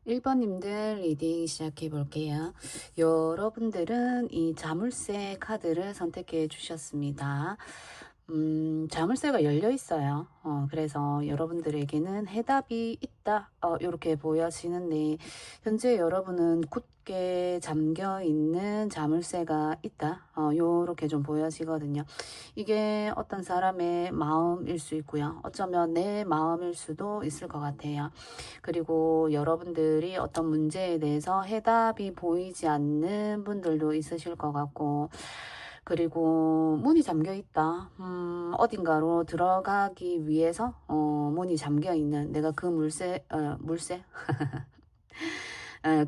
1번님들 리딩 시작해 볼게요. 여러분들은 이 자물쇠 카드를 선택해 주셨습니다. 자물쇠가 열려 있어요. 그래서 여러분들에게는 해답이 있다. 이렇게 보여지는데, 현재 여러분은 굳게 잠겨 있는 자물쇠가 있다. 요렇게 좀 보여지거든요. 이게 어떤 사람의 마음일 수 있고요. 어쩌면 내 마음일 수도 있을 것 같아요. 그리고 여러분들이 어떤 문제에 대해서 해답이 보이지 않는 분들도 있으실 것 같고, 그리고 문이 잠겨 있다. 어딘가로 들어가기 위해서 문이 잠겨 있는, 내가 그 물새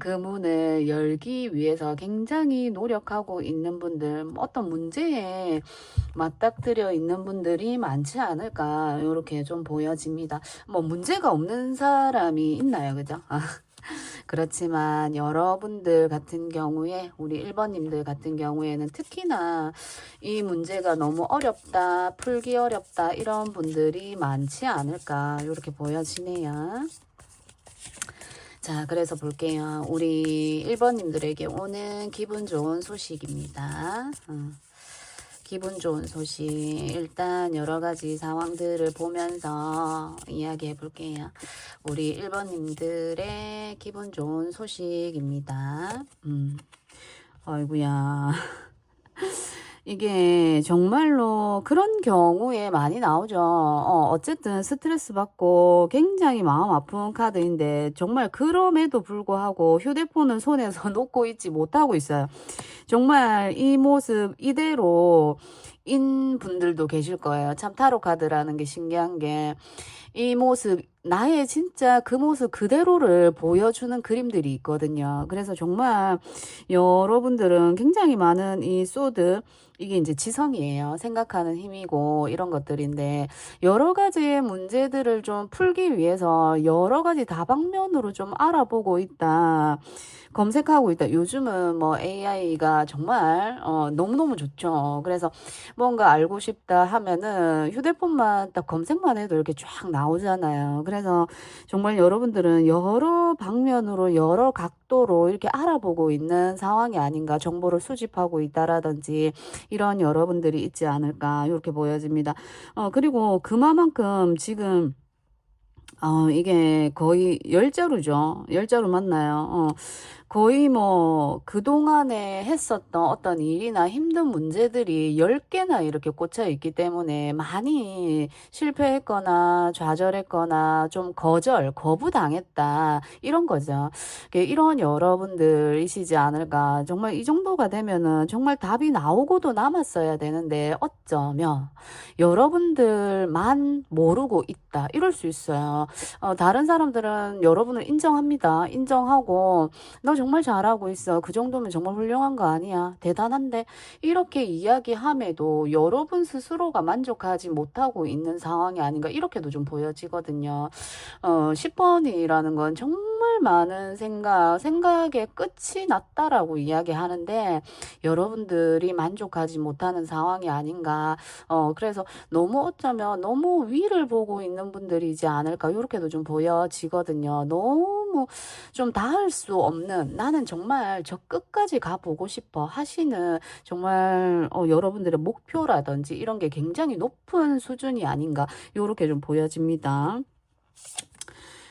그 문을 열기 위해서 굉장히 노력하고 있는 분들, 어떤 문제에 맞닥뜨려 있는 분들이 많지 않을까, 이렇게 좀 보여집니다. 뭐 문제가 없는 사람이 있나요, 그죠? 그렇지만 여러분들 같은 경우에, 우리 1번님들 같은 경우에는 특히나 이 문제가 너무 어렵다, 풀기 어렵다, 이런 분들이 많지 않을까, 이렇게 보여지네요. 자, 그래서 볼게요. 우리 1번님들에게 오는 기분 좋은 소식입니다. 기분 좋은 소식. 일단 여러 가지 상황들을 보면서 이야기해 볼게요. 우리 1번님들의 기분 좋은 소식입니다. 아이고야. 이게 정말로 그런 경우에 많이 나오죠. 어쨌든 스트레스 받고 굉장히 마음 아픈 카드인데, 정말 그럼에도 불구하고 휴대폰은 손에서 놓고 있지 못하고 있어요. 정말 이 모습 이대로 인 분들도 계실 거예요. 참 타로 카드라는 게 신기한 게, 이 모습, 나의 진짜 그 모습 그대로를 보여주는 그림들이 있거든요. 그래서 정말 여러분들은 굉장히 많은 이 소드, 이게 이제 지성이에요. 생각하는 힘이고 이런 것들인데, 여러 가지의 문제들을 좀 풀기 위해서 여러 가지 다방면으로 좀 알아보고 있다. 검색하고 있다. 요즘은 뭐 AI가 정말 너무너무 좋죠. 그래서 뭔가 알고 싶다 하면은 휴대폰만 딱 검색만 해도 이렇게 쫙 나오잖아요. 그래서 정말 여러분들은 여러 방면으로 여러 각도로 이렇게 알아보고 있는 상황이 아닌가, 정보를 수집하고 있다라든지 이런 여러분들이 있지 않을까, 이렇게 보여집니다. 그리고 그만큼 지금 이게 거의 열자루죠. 열자루 맞나요? 거의 뭐 그동안에 했었던 어떤 일이나 힘든 문제들이 10개나 이렇게 꽂혀 있기 때문에 많이 실패했거나 좌절했거나 좀 거부당했다, 이런 거죠. 이런 여러분들이시지 않을까. 정말 이 정도가 되면은 정말 답이 나오고도 남았어야 되는데, 어쩌면 여러분들만 모르고 있다, 이럴 수 있어요. 다른 사람들은 여러분을 인정합니다. 인정하고, 너 정말 잘하고 있어. 그 정도면 정말 훌륭한 거 아니야. 대단한데. 이렇게 이야기함에도 여러분 스스로가 만족하지 못하고 있는 상황이 아닌가, 이렇게도 좀 보여지거든요. 10번이라는 건 정말 많은 생각의 끝이 났다라고 이야기하는데, 여러분들이 만족하지 못하는 상황이 아닌가. 그래서 너무 어쩌면 너무 위를 보고 있는 분들이지 않을까, 이렇게도 좀 보여지거든요. 너무 좀 닿을 수 없는, 나는 정말 저 끝까지 가보고 싶어 하시는, 정말 여러분들의 목표라든지 이런 게 굉장히 높은 수준이 아닌가, 요렇게 좀 보여집니다.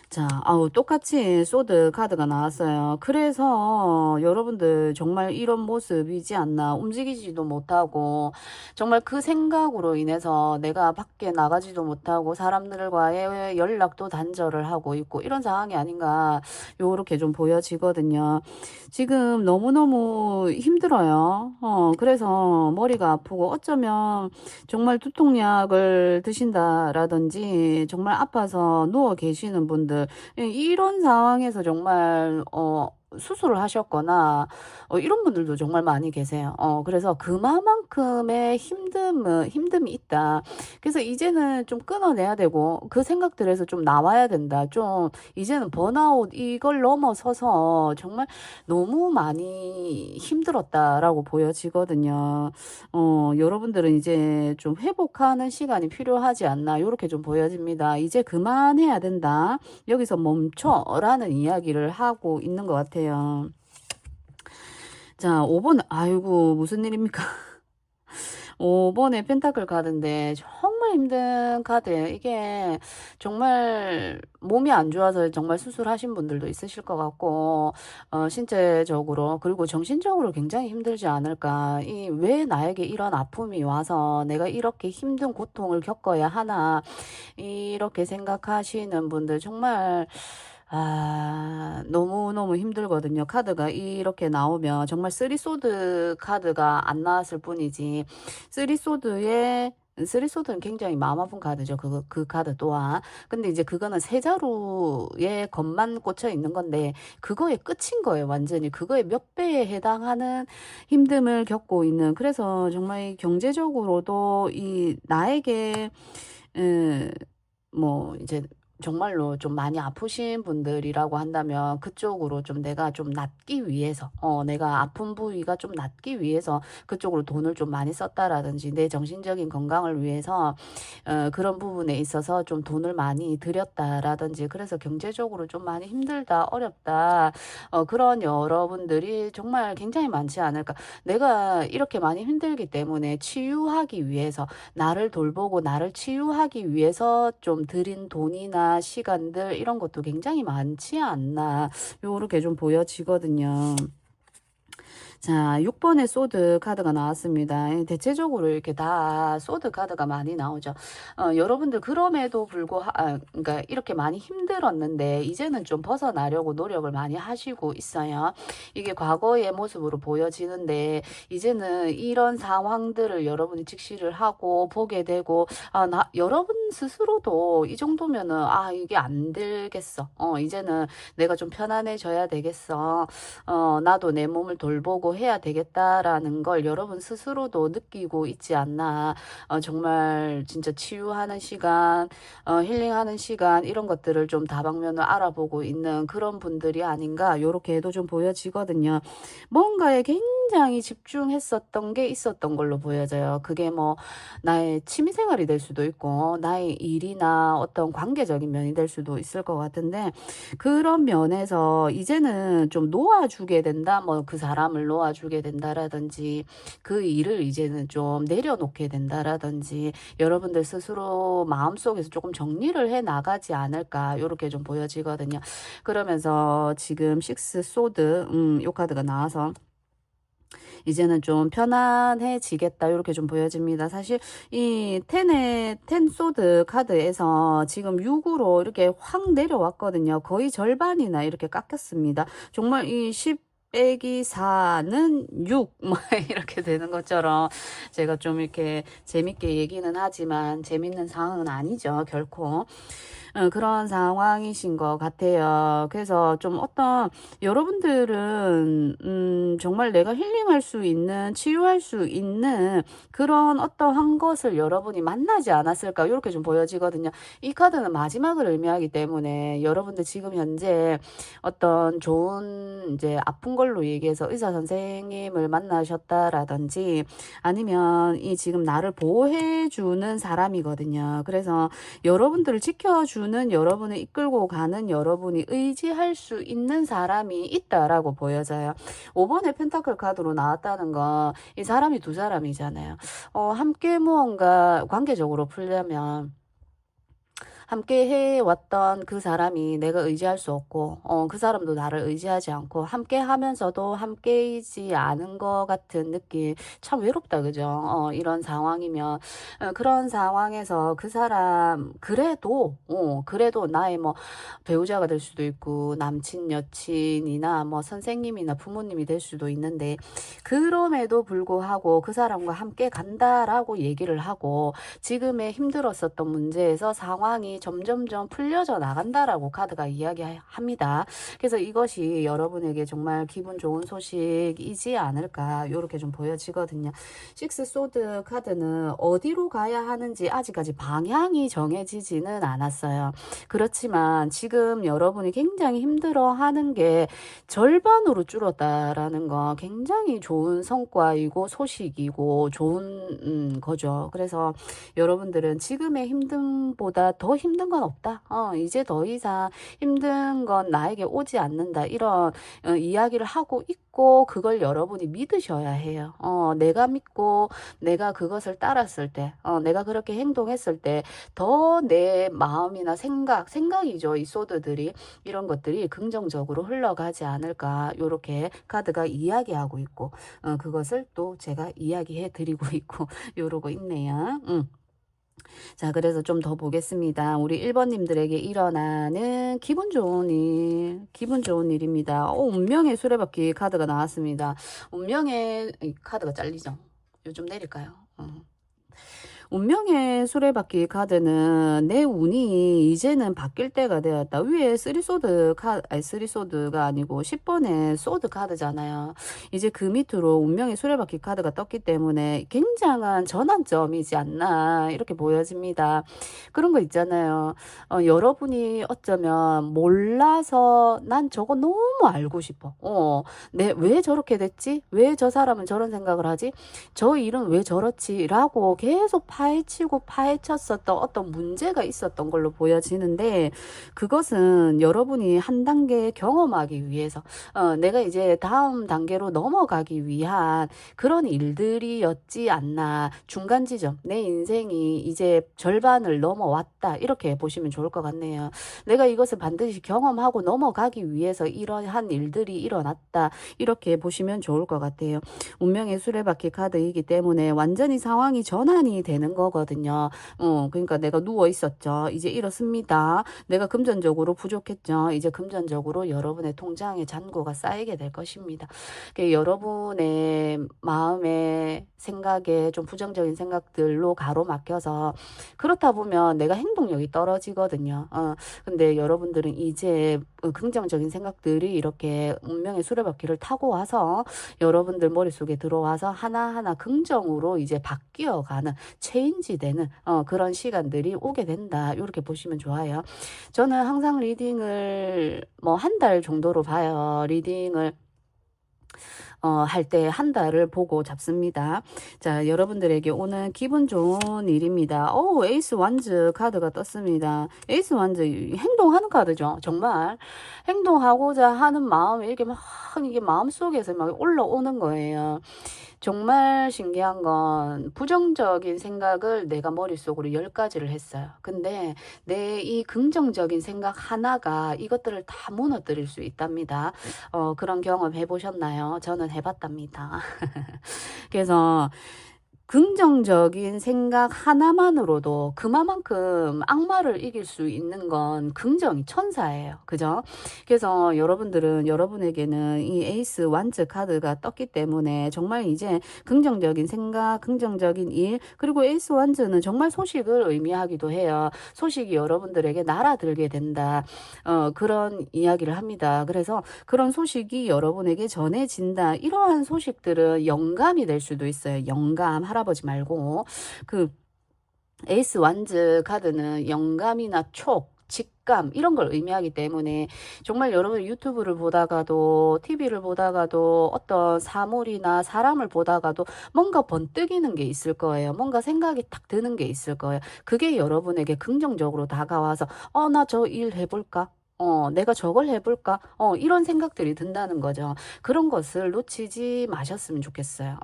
자, 똑같이 소드 카드가 나왔어요. 그래서 여러분들 정말 이런 모습이지 않나. 움직이지도 못하고, 정말 그 생각으로 인해서 내가 밖에 나가지도 못하고 사람들과의 연락도 단절을 하고 있고, 이런 상황이 아닌가, 요렇게 좀 보여지거든요. 지금 너무너무 힘들어요. 그래서 머리가 아프고, 어쩌면 정말 두통약을 드신다라든지 정말 아파서 누워 계시는 분들, 이런 상황에서 정말 수술을 하셨거나 이런 분들도 정말 많이 계세요. 그래서 그만큼의 힘듦이 있다. 그래서 이제는 좀 끊어내야 되고 그 생각들에서 좀 나와야 된다. 좀 이제는 번아웃 이걸 넘어서서 정말 너무 많이 힘들었다라고 보여지거든요. 여러분들은 이제 좀 회복하는 시간이 필요하지 않나 요렇게 좀 보여집니다. 이제 그만해야 된다. 여기서 멈춰라는 이야기를 하고 있는 것 같아요. 자, 5번, 아이고, 무슨 일입니까? 5번의 펜타클 카드인데 정말 힘든 카드예요. 이게 정말 몸이 안 좋아서 정말 수술하신 분들도 있으실 것 같고 신체적으로 그리고 정신적으로 굉장히 힘들지 않을까. 이 왜 나에게 이런 아픔이 와서 내가 이렇게 힘든 고통을 겪어야 하나 이렇게 생각하시는 분들 정말 너무너무 힘들거든요. 카드가 이렇게 나오면 정말 쓰리소드 카드가 안 나왔을 뿐이지 쓰리소드는 굉장히 마음 아픈 카드죠. 그 카드 또한. 근데 이제 그거는 세 자루의 것만 꽂혀 있는 건데 그거의 끝인 거예요. 완전히 그거의 몇 배에 해당하는 힘듦을 겪고 있는. 그래서 정말 경제적으로도 이 나에게 뭐 이제 정말로 좀 많이 아프신 분들이라고 한다면 그쪽으로 좀 내가 좀 낫기 위해서 내가 아픈 부위가 좀 낫기 위해서 그쪽으로 돈을 좀 많이 썼다라든지 내 정신적인 건강을 위해서 그런 부분에 있어서 좀 돈을 많이 들였다라든지 그래서 경제적으로 좀 많이 힘들다 어렵다 그런 여러분들이 정말 굉장히 많지 않을까. 내가 이렇게 많이 힘들기 때문에 치유하기 위해서 나를 돌보고 나를 치유하기 위해서 좀 들인 돈이나 시간들 이런 것도 굉장히 많지 않나 요렇게 좀 보여지거든요. 자, 6번의 소드 카드가 나왔습니다. 대체적으로 이렇게 다 소드 카드가 많이 나오죠. 여러분들 그럼에도 그러니까 이렇게 많이 힘들었는데 이제는 좀 벗어나려고 노력을 많이 하시고 있어요. 이게 과거의 모습으로 보여지는데 이제는 이런 상황들을 여러분이 직시를 하고 보게 되고 여러분 스스로도 이 정도면은 이게 안 되겠어. 이제는 내가 좀 편안해져야 되겠어. 나도 내 몸을 돌보고 해야 되겠다라는 걸 여러분 스스로도 느끼고 있지 않나. 정말 진짜 치유하는 시간, 힐링하는 시간 이런 것들을 좀 다방면을 알아보고 있는 그런 분들이 아닌가 요렇게도 좀 보여지거든요. 뭔가에 굉장히 집중했었던 게 있었던 걸로 보여져요. 그게 뭐 나의 취미생활이 될 수도 있고 나의 일이나 어떤 관계적인 면이 될 수도 있을 것 같은데 그런 면에서 이제는 좀 놓아주게 된다. 뭐 그 사람을 놓아주게 된다라든지 그 일을 이제는 좀 내려놓게 된다라든지 여러분들 스스로 마음속에서 조금 정리를 해 나가지 않을까 요렇게 좀 보여지거든요. 그러면서 지금 식스 소드 요 카드가 나와서 이제는 좀 편안해지겠다 요렇게 좀 보여집니다. 사실 이 텐 소드 카드에서 지금 6으로 이렇게 확 내려왔거든요. 거의 절반이나 이렇게 깎였습니다. 정말 이 10 빼기 4는 6, 뭐, 이렇게 되는 것처럼 제가 좀 이렇게 재밌게 얘기는 하지만 재밌는 상황은 아니죠, 결코. 그런 상황이신 것 같아요. 그래서 좀 어떤 여러분들은 정말 내가 힐링할 수 있는 치유할 수 있는 그런 어떠한 것을 여러분이 만나지 않았을까 이렇게 좀 보여지거든요. 이 카드는 마지막을 의미하기 때문에 여러분들 지금 현재 어떤 좋은 이제 아픈 걸로 얘기해서 의사 선생님을 만나셨다라든지 아니면 이 지금 나를 보호해 주는 사람이거든요. 그래서 여러분들을 지켜주는 여러분을 이끌고 가는 여러분이 의지할 수 있는 사람이 있다라고 보여져요. 5번의 펜타클 카드로 나왔다는 건 이 사람이 두 사람이잖아요. 함께 무언가 관계적으로 풀려면 함께 해왔던 그 사람이 내가 의지할 수 없고 그 사람도 나를 의지하지 않고 함께 하면서도 함께이지 않은 것 같은 느낌 참 외롭다 그죠. 이런 상황이면 그런 상황에서 그 사람 그래도 나의 뭐 배우자가 될 수도 있고 남친 여친이나 뭐 선생님이나 부모님이 될 수도 있는데 그럼에도 불구하고 그 사람과 함께 간다라고 얘기를 하고 지금의 힘들었었던 문제에서 상황이 고민이 점점점 풀려져 나간다라고 카드가 이야기합니다. 그래서 이것이 여러분에게 정말 기분 좋은 소식이지 않을까 이렇게 좀 보여지거든요. 식스 소드 카드는 어디로 가야 하는지 아직까지 방향이 정해지지는 않았어요. 그렇지만 지금 여러분이 굉장히 힘들어하는 게 절반으로 줄었다라는 건 굉장히 좋은 성과이고 소식이고 좋은 거죠. 그래서 여러분들은 지금의 힘듦보다 더 힘든 건 없다. 이제 더 이상 힘든 건 나에게 오지 않는다. 이런 이야기를 하고 있고 그걸 여러분이 믿으셔야 해요. 내가 믿고 내가 그것을 따랐을 때, 내가 그렇게 행동했을 때 더 내 마음이나 생각이죠. 이 소드들이 이런 것들이 긍정적으로 흘러가지 않을까 요렇게 카드가 이야기하고 있고 그것을 또 제가 이야기해 드리고 있고 요러고 있네요. 자, 그래서 좀 더 보겠습니다. 우리 1번님들에게 일어나는 기분 좋은 일입니다. 운명의 수레바퀴 카드가 나왔습니다. 운명의 카드가 잘리죠. 요즘 내릴까요? 운명의 수레바퀴 카드는 내 운이 이제는 바뀔 때가 되었다. 위에 3소드가 아니고 10번의 소드 카드잖아요. 이제 그 밑으로 운명의 수레바퀴 카드가 떴기 때문에 굉장한 전환점이지 않나 이렇게 보여집니다. 그런 거 있잖아요. 여러분이 어쩌면 몰라서 난 저거 너무 알고 싶어. 왜 저렇게 됐지? 왜 저 사람은 저런 생각을 하지? 저 일은 왜 저렇지? 라고 계속 파헤치고 파헤쳤었던 어떤 문제가 있었던 걸로 보여지는데 그것은 여러분이 한 단계 경험하기 위해서 내가 이제 다음 단계로 넘어가기 위한 그런 일들이었지 않나. 중간 지점, 내 인생이 이제 절반을 넘어왔다 이렇게 보시면 좋을 것 같네요. 내가 이것을 반드시 경험하고 넘어가기 위해서 이러한 일들이 일어났다 이렇게 보시면 좋을 것 같아요. 운명의 수레바퀴 카드이기 때문에 완전히 상황이 전환이 되는 거거든요. 그러니까 내가 누워 있었죠. 이제 일었습니다. 내가 금전적으로 부족했죠. 이제 금전적으로 여러분의 통장에 잔고가 쌓이게 될 것입니다. 여러분의 마음에 생각에 좀 부정적인 생각들로 가로막혀서 그렇다 보면 내가 행동력이 떨어지거든요. 근데 여러분들은 이제 긍정적인 생각들이 이렇게 운명의 수레바퀴를 타고 와서 여러분들 머릿속에 들어와서 하나하나 긍정으로 이제 바뀌어가는 체인지 되는 그런 시간들이 오게 된다. 이렇게 보시면 좋아요. 저는 항상 리딩을 뭐 한 달 정도로 봐요. 리딩을 할 때 한 달을 보고 잡습니다. 자, 여러분들에게 오는 기분 좋은 일입니다. 에이스 완즈 카드가 떴습니다. 에이스 완즈 행동하는 카드죠. 정말 행동하고자 하는 마음이 이게 마음속에서 막 올라오는 거예요. 정말 신기한 건 부정적인 생각을 내가 머릿속으로 10가지를 했어요. 근데 내 이 긍정적인 생각 하나가 이것들을 다 무너뜨릴 수 있답니다. 그런 경험 해보셨나요? 저는 해봤답니다. 그래서 긍정적인 생각 하나만으로도 그만큼 악마를 이길 수 있는 건 긍정이 천사예요. 그죠? 그래서 여러분에게는 이 에이스 완즈 카드가 떴기 때문에 정말 이제 긍정적인 생각, 긍정적인 일, 그리고 에이스 완즈는 정말 소식을 의미하기도 해요. 소식이 여러분들에게 날아들게 된다. 그런 이야기를 합니다. 그래서 그런 소식이 여러분에게 전해진다. 이러한 소식들은 영감이 될 수도 있어요. 영감, 할아버지 말고 그 에이스 완즈 카드는 영감이나 촉, 직감 이런 걸 의미하기 때문에 정말 여러분 유튜브를 보다가도 TV를 보다가도 어떤 사물이나 사람을 보다가도 뭔가 번뜩이는 게 있을 거예요. 뭔가 생각이 딱 드는 게 있을 거예요. 그게 여러분에게 긍정적으로 다가와서 나 저 일 해볼까? 내가 저걸 해볼까? 이런 생각들이 든다는 거죠. 그런 것을 놓치지 마셨으면 좋겠어요.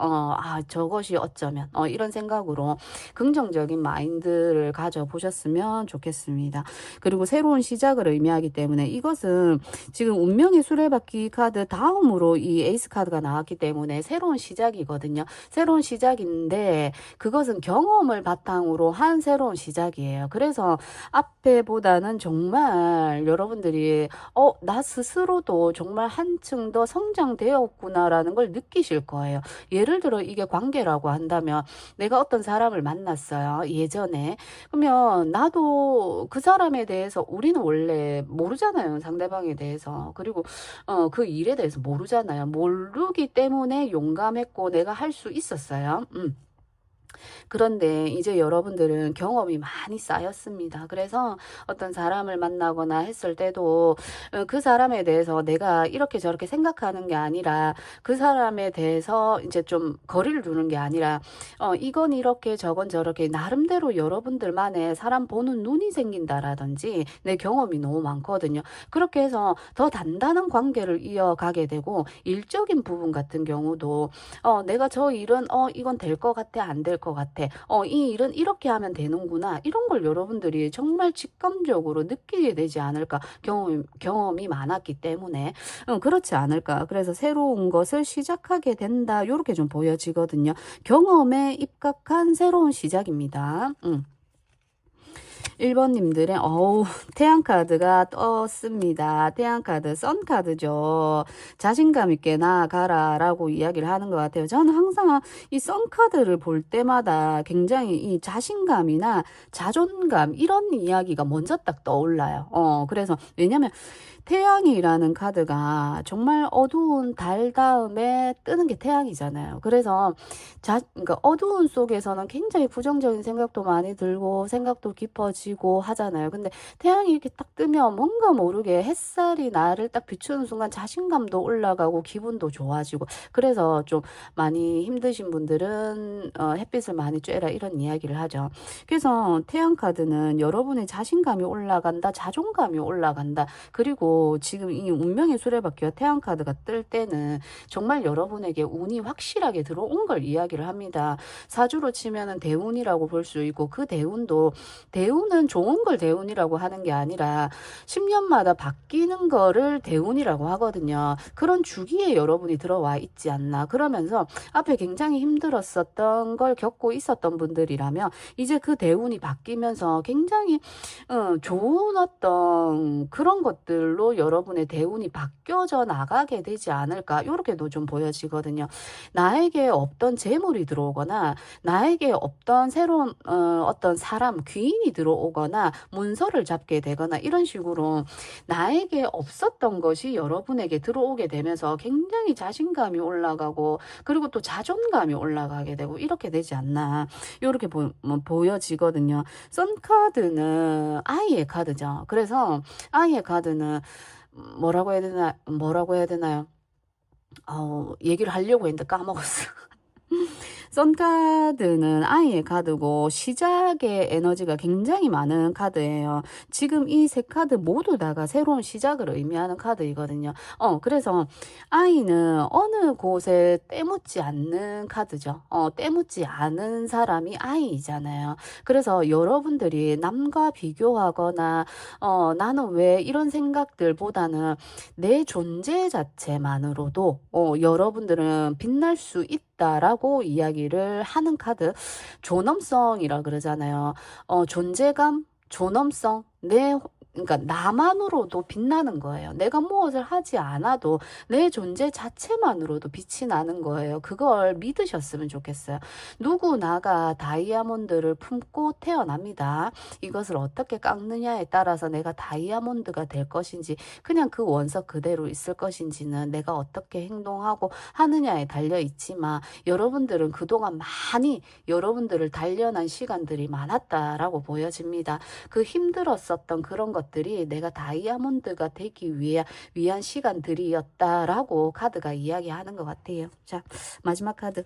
저것이 어쩌면, 이런 생각으로 긍정적인 마인드를 가져보셨으면 좋겠습니다. 그리고 새로운 시작을 의미하기 때문에 이것은 지금 운명의 수레바퀴 카드 다음으로 이 에이스 카드가 나왔기 때문에 새로운 시작이거든요. 새로운 시작인데 그것은 경험을 바탕으로 한 새로운 시작이에요. 그래서 앞에보다는 정말 여러분들 여러분들이 나 스스로도 정말 한층 더 성장되었구나라는 걸 느끼실 거예요. 예를 들어 이게 관계라고 한다면 내가 어떤 사람을 만났어요, 예전에. 그러면 나도 그 사람에 대해서 우리는 원래 모르잖아요, 상대방에 대해서. 그리고 그 일에 대해서 모르잖아요. 모르기 때문에 용감했고 내가 할 수 있었어요. 그런데 이제 여러분들은 경험이 많이 쌓였습니다. 그래서 어떤 사람을 만나거나 했을 때도 그 사람에 대해서 내가 이렇게 저렇게 생각하는 게 아니라 그 사람에 대해서 이제 좀 거리를 두는 게 아니라 이건 이렇게 저건 저렇게 나름대로 여러분들만의 사람 보는 눈이 생긴다라든지 내 경험이 너무 많거든요. 그렇게 해서 더 단단한 관계를 이어가게 되고 일적인 부분 같은 경우도 내가 저 일은 이건 될 것 같아 안 될 것 같아. 이 일은 이렇게 하면 되는구나. 이런 걸 여러분들이 정말 직감적으로 느끼게 되지 않을까. 경험이 많았기 때문에. 그렇지 않을까. 그래서 새로운 것을 시작하게 된다. 요렇게 좀 보여지거든요. 경험에 입각한 새로운 시작입니다. 1번님들의 태양카드가 떴습니다. 태양카드, 선카드죠. 자신감 있게 나아가라 라고 이야기를 하는 것 같아요. 저는 항상 이 선카드를 볼 때마다 굉장히 이 자신감이나 자존감 이런 이야기가 먼저 딱 떠올라요. 그래서 왜냐면 태양이라는 카드가 정말 어두운 달 다음에 뜨는 게 태양이잖아요. 그래서 그러니까 어두운 속에서는 굉장히 부정적인 생각도 많이 들고 생각도 깊어지고 하잖아요. 근데 태양이 이렇게 딱 뜨면 뭔가 모르게 햇살이 나를 딱 비추는 순간 자신감도 올라가고 기분도 좋아지고 그래서 좀 많이 힘드신 분들은 햇빛을 많이 쬐라 이런 이야기를 하죠. 그래서 태양 카드는 여러분의 자신감이 올라간다, 자존감이 올라간다. 그리고 지금 이 운명의 수레바퀴와 태양 카드가 뜰 때는 정말 여러분에게 운이 확실하게 들어온 걸 이야기를 합니다. 사주로 치면은 대운이라고 볼 수 있고 그 대운은 좋은 걸 대운이라고 하는 게 아니라 10년마다 바뀌는 거를 대운이라고 하거든요. 그런 주기에 여러분이 들어와 있지 않나. 그러면서 앞에 굉장히 힘들었었던 걸 겪고 있었던 분들이라면 이제 그 대운이 바뀌면서 굉장히 좋은 어떤 그런 것들로 여러분의 대운이 바뀌어져 나가게 되지 않을까 이렇게도 좀 보여지거든요. 나에게 없던 재물이 들어오거나 나에게 없던 새로운 어떤 사람 귀인이 들어오거나 문서를 잡게 되거나 이런 식으로 나에게 없었던 것이 여러분에게 들어오게 되면서 굉장히 자신감이 올라가고 그리고 또 자존감이 올라가게 되고 이렇게 되지 않나 이렇게 보여지거든요. 선카드는 아이의 카드죠. 그래서 아이의 카드는 뭐라고 해야 되나요? 얘기를 하려고 했는데 까먹었어. 선카드는 아이의 카드고 시작의 에너지가 굉장히 많은 카드예요. 지금 이 세 카드 모두 다가 새로운 시작을 의미하는 카드이거든요. 그래서 아이는 어느 곳에 때묻지 않는 카드죠. 때묻지 않은 사람이 아이잖아요. 그래서 여러분들이 남과 비교하거나 나는 왜 이런 생각들보다는 내 존재 자체만으로도 여러분들은 빛날 수 있다라고 이야기를 하는 카드. 존엄성이라 그러잖아요. 존재감, 존엄성, 그러니까 나만으로도 빛나는 거예요. 내가 무엇을 하지 않아도 내 존재 자체만으로도 빛이 나는 거예요. 그걸 믿으셨으면 좋겠어요. 누구나가 다이아몬드를 품고 태어납니다. 이것을 어떻게 깎느냐에 따라서 내가 다이아몬드가 될 것인지 그냥 그 원석 그대로 있을 것인지는 내가 어떻게 행동하고 하느냐에 달려 있지만 여러분들은 그동안 많이 여러분들을 단련한 시간들이 많았다라고 보여집니다. 그 힘들었었던 그런 것들이 내가 다이아몬드가 되기 위한 시간들이었다라고 카드가 이야기하는 것 같아요. 자, 마지막 카드.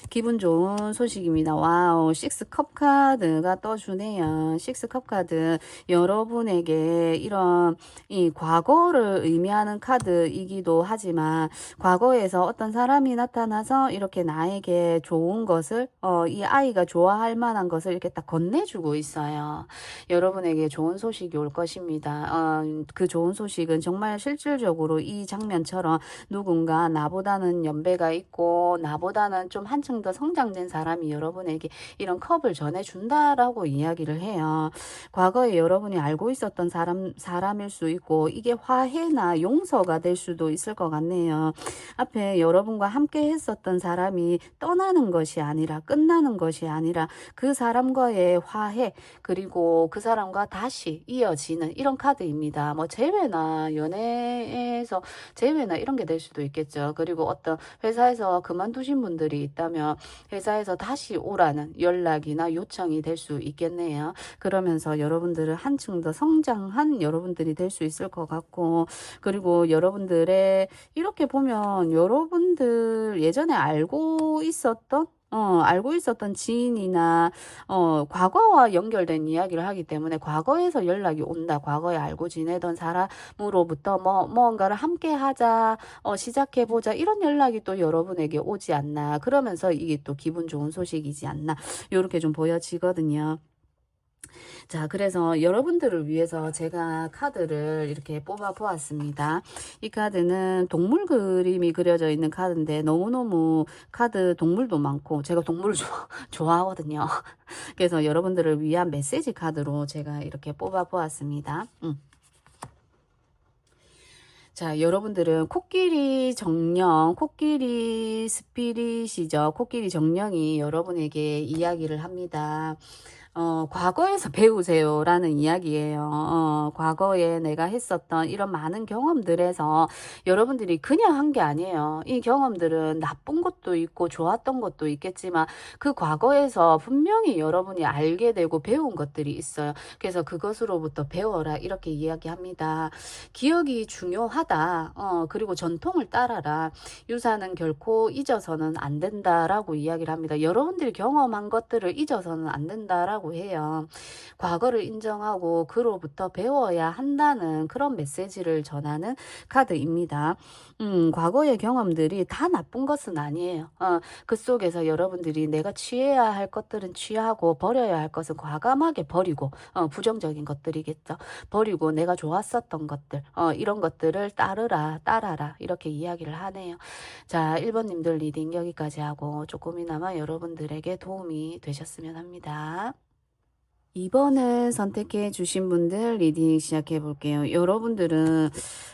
기분 좋은 소식입니다. 와우, 식스컵 카드가 떠주네요. 식스컵 카드. 여러분에게 이런 이 과거를 의미하는 카드이기도 하지만 과거에서 어떤 사람이 나타나서 이렇게 나에게 좋은 것을 이 아이가 좋아할 만한 것을 이렇게 딱 건네주고 있어요. 여러분에게 좋은 소식이 올 것입니다. 그 좋은 소식은 정말 실질적으로 이 장면처럼 누군가 나보다는 연배가 있고 나보다는 좀 한층 더 성장된 사람이 여러분에게 이런 컵을 전해준다라고 이야기를 해요. 과거에 여러분이 알고 있었던 사람일 수 있고 이게 화해나 용서가 될 수도 있을 것 같네요. 앞에 여러분과 함께 했었던 사람이 떠나는 것이 아니라 끝나는 것이 아니라 그 사람과의 화해 그리고 그 사람과 다시 이어지는 이런 카드입니다. 뭐 재회나 연애에서 재회나 이런 게 될 수도 있겠죠. 그리고 어떤 회사에서 그만두신 분들이 있다면 회사에서 다시 오라는 연락이나 요청이 될 수 있겠네요. 그러면서 여러분들은 한층 더 성장한 여러분들이 될 수 있을 것 같고 그리고 여러분들의 이렇게 보면 여러분들 예전에 알고 있었던 지인이나 과거와 연결된 이야기를 하기 때문에 과거에서 연락이 온다. 과거에 알고 지내던 사람으로부터 뭔가를 함께 하자, 시작해보자 이런 연락이 또 여러분에게 오지 않나. 그러면서 이게 또 기분 좋은 소식이지 않나. 이렇게 좀 보여지거든요. 자, 그래서 여러분들을 위해서 제가 카드를 이렇게 뽑아 보았습니다. 이 카드는 동물 그림이 그려져 있는 카드인데 너무너무 카드 동물도 많고 제가 동물을 좋아하거든요. 그래서 여러분들을 위한 메시지 카드로 제가 이렇게 뽑아 보았습니다. 자, 여러분들은 코끼리 정령, 코끼리 스피릿이죠. 코끼리 정령이 여러분에게 이야기를 합니다. 과거에서 배우세요라는 이야기예요. 과거에 내가 했었던 이런 많은 경험들에서 여러분들이 그냥 한 게 아니에요. 이 경험들은 나쁜 것도 있고 좋았던 것도 있겠지만 그 과거에서 분명히 여러분이 알게 되고 배운 것들이 있어요. 그래서 그것으로부터 배워라 이렇게 이야기합니다. 기억이 중요하다. 그리고 전통을 따라라. 유산은 결코 잊어서는 안 된다라고 이야기를 합니다. 여러분들이 경험한 것들을 잊어서는 안 된다라고 해요. 과거를 인정하고 그로부터 배워야 한다는 그런 메시지를 전하는 카드입니다. 과거의 경험들이 다 나쁜 것은 아니에요. 그 속에서 여러분들이 내가 취해야 할 것들은 취하고 버려야 할 것은 과감하게 버리고 부정적인 것들이겠죠. 버리고 내가 좋았었던 것들 이런 것들을 따라라 이렇게 이야기를 하네요. 자, 1번님들 리딩 여기까지 하고 조금이나마 여러분들에게 도움이 되셨으면 합니다. 2번을 선택해 주신 분들 리딩 시작해 볼게요. 여러분들은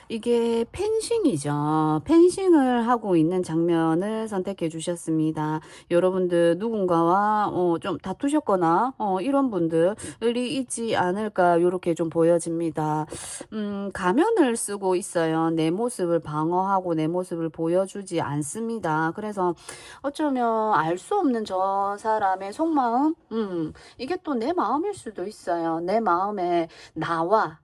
이게 펜싱이죠. 펜싱을 하고 있는 장면을 선택해 주셨습니다. 여러분들 누군가와 좀 다투셨거나 이런 분들이 있지 않을까 이렇게 좀 보여집니다. 가면을 쓰고 있어요. 내 모습을 방어하고 내 모습을 보여주지 않습니다. 그래서 어쩌면 알 수 없는 저 사람의 속마음 이게 또 내 마음일 수도 있어요. 내 마음에 나와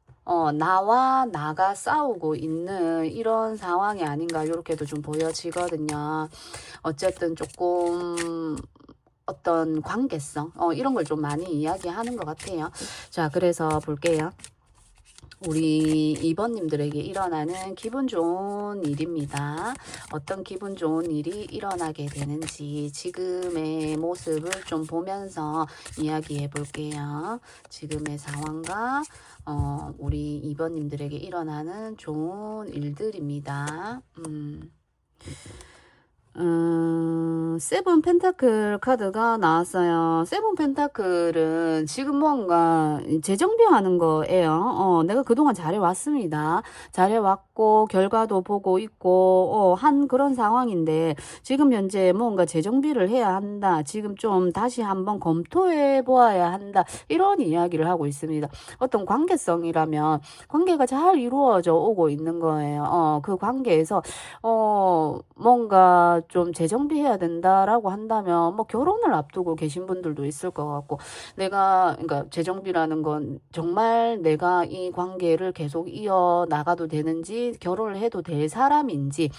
나가 싸우고 있는 이런 상황이 아닌가 이렇게도 좀 보여지거든요. 어쨌든 조금 어떤 관계성 이런 걸 좀 많이 이야기하는 것 같아요. 자, 그래서 볼게요. 우리 2번님들에게 일어나는 기분 좋은 일입니다. 어떤 기분 좋은 일이 일어나게 되는지 지금의 모습을 좀 보면서 이야기해 볼게요. 지금의 상황과 우리 2번님들에게 일어나는 좋은 일들입니다. 세븐 펜타클 카드가 나왔어요. 세븐 펜타클은 지금 뭔가 재정비하는 거예요. 내가 그동안 잘해왔습니다. 잘해왔고 결과도 보고 있고 한 그런 상황인데 지금 현재 뭔가 재정비를 해야 한다. 지금 좀 다시 한번 검토해 보아야 한다. 이런 이야기를 하고 있습니다. 어떤 관계성이라면 관계가 잘 이루어져 오고 있는 거예요. 그 관계에서 뭔가 좀 재정비해야 된다라고 한다면 뭐 결혼을 앞두고 계신 분들도 있을 것 같고 그러니까 재정비라는 건 정말 내가 이 관계를 계속 이어 나가도 되는지 결혼을 해도 될 사람인지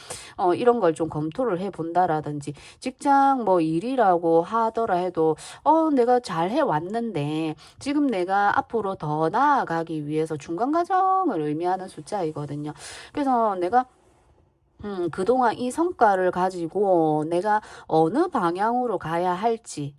이런 걸 좀 검토를 해 본다라든지 직장 뭐 일이라고 하더라 해도 내가 잘 해왔는데 지금 내가 앞으로 더 나아가기 위해서 중간 과정을 의미하는 숫자이거든요. 그래서 내가 그동안 이 성과를 가지고 내가 어느 방향으로 가야 할지,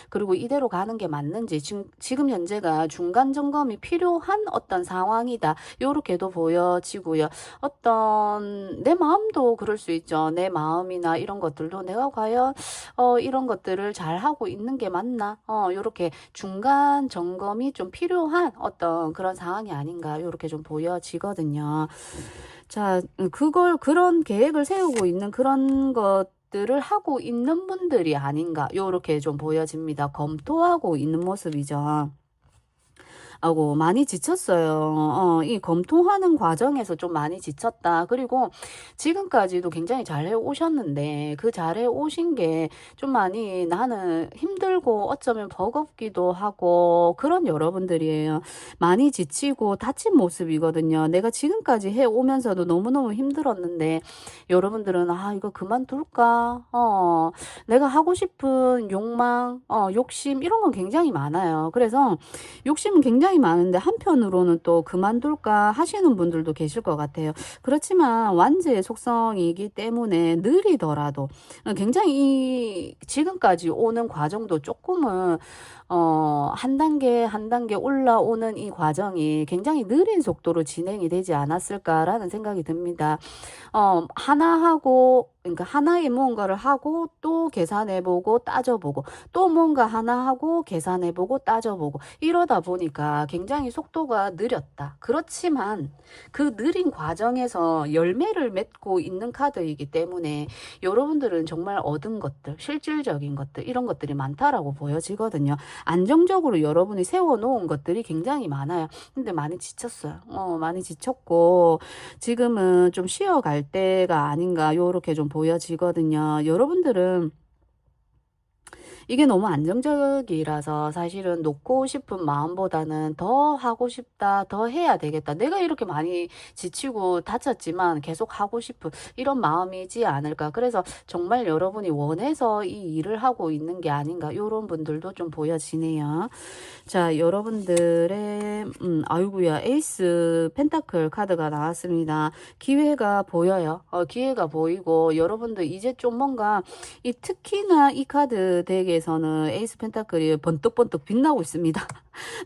그리고 이대로 가는 게 맞는지, 지금 현재가 중간 점검이 필요한 어떤 상황이다. 요렇게도 보여지고요. 어떤, 내 마음도 그럴 수 있죠. 내 마음이나 이런 것들도 내가 과연, 이런 것들을 잘 하고 있는 게 맞나? 요렇게 중간 점검이 좀 필요한 어떤 그런 상황이 아닌가. 요렇게 좀 보여지거든요. 자, 그런 계획을 세우고 있는 그런 것들을 하고 있는 분들이 아닌가, 요렇게 좀 보여집니다. 검토하고 있는 모습이죠. 하고 많이 지쳤어요. 이 검토하는 과정에서 좀 많이 지쳤다. 그리고 지금까지도 굉장히 잘해 오셨는데 그 잘해 오신 게 좀 많이 나는 힘들고 어쩌면 버겁기도 하고 그런 여러분들이에요. 많이 지치고 다친 모습이거든요. 내가 지금까지 해 오면서도 너무너무 힘들었는데 여러분들은 아, 이거 그만둘까? 내가 하고 싶은 욕망, 욕심 이런 건 굉장히 많아요. 그래서 욕심은 굉장히 많은데 한편으로는 또 그만둘까 하시는 분들도 계실 것 같아요. 그렇지만 완제의 속성이기 때문에 느리더라도 굉장히 지금까지 오는 과정도 조금은 한 단계 한 단계 올라오는 이 과정이 굉장히 느린 속도로 진행이 되지 않았을까라는 생각이 듭니다. 하나 하고, 그러니까 하나의 무언가를 하고 또 계산해보고 따져보고 또 뭔가 하나 하고 계산해보고 따져보고 이러다 보니까 굉장히 속도가 느렸다. 그렇지만 그 느린 과정에서 열매를 맺고 있는 카드이기 때문에 여러분들은 정말 얻은 것들, 실질적인 것들 이런 것들이 많다라고 보여지거든요. 안정적으로 여러분이 세워놓은 것들이 굉장히 많아요. 근데 많이 지쳤어요. 많이 지쳤고 지금은 좀 쉬어갈 때가 아닌가 요렇게 좀 보여지거든요. 여러분들은 이게 너무 안정적이라서 사실은 놓고 싶은 마음보다는 더 하고 싶다, 더 해야 되겠다. 내가 이렇게 많이 지치고 다쳤지만 계속 하고 싶은 이런 마음이지 않을까. 그래서 정말 여러분이 원해서 이 일을 하고 있는 게 아닌가. 이런 분들도 좀 보여지네요. 자, 여러분들의 아이고야 에이스 펜타클 카드가 나왔습니다. 기회가 보여요. 기회가 보이고 여러분들 이제 좀 뭔가 특히나 이 카드 덱에서는 에이스 펜타클이 번뜩번뜩 빛나고 있습니다.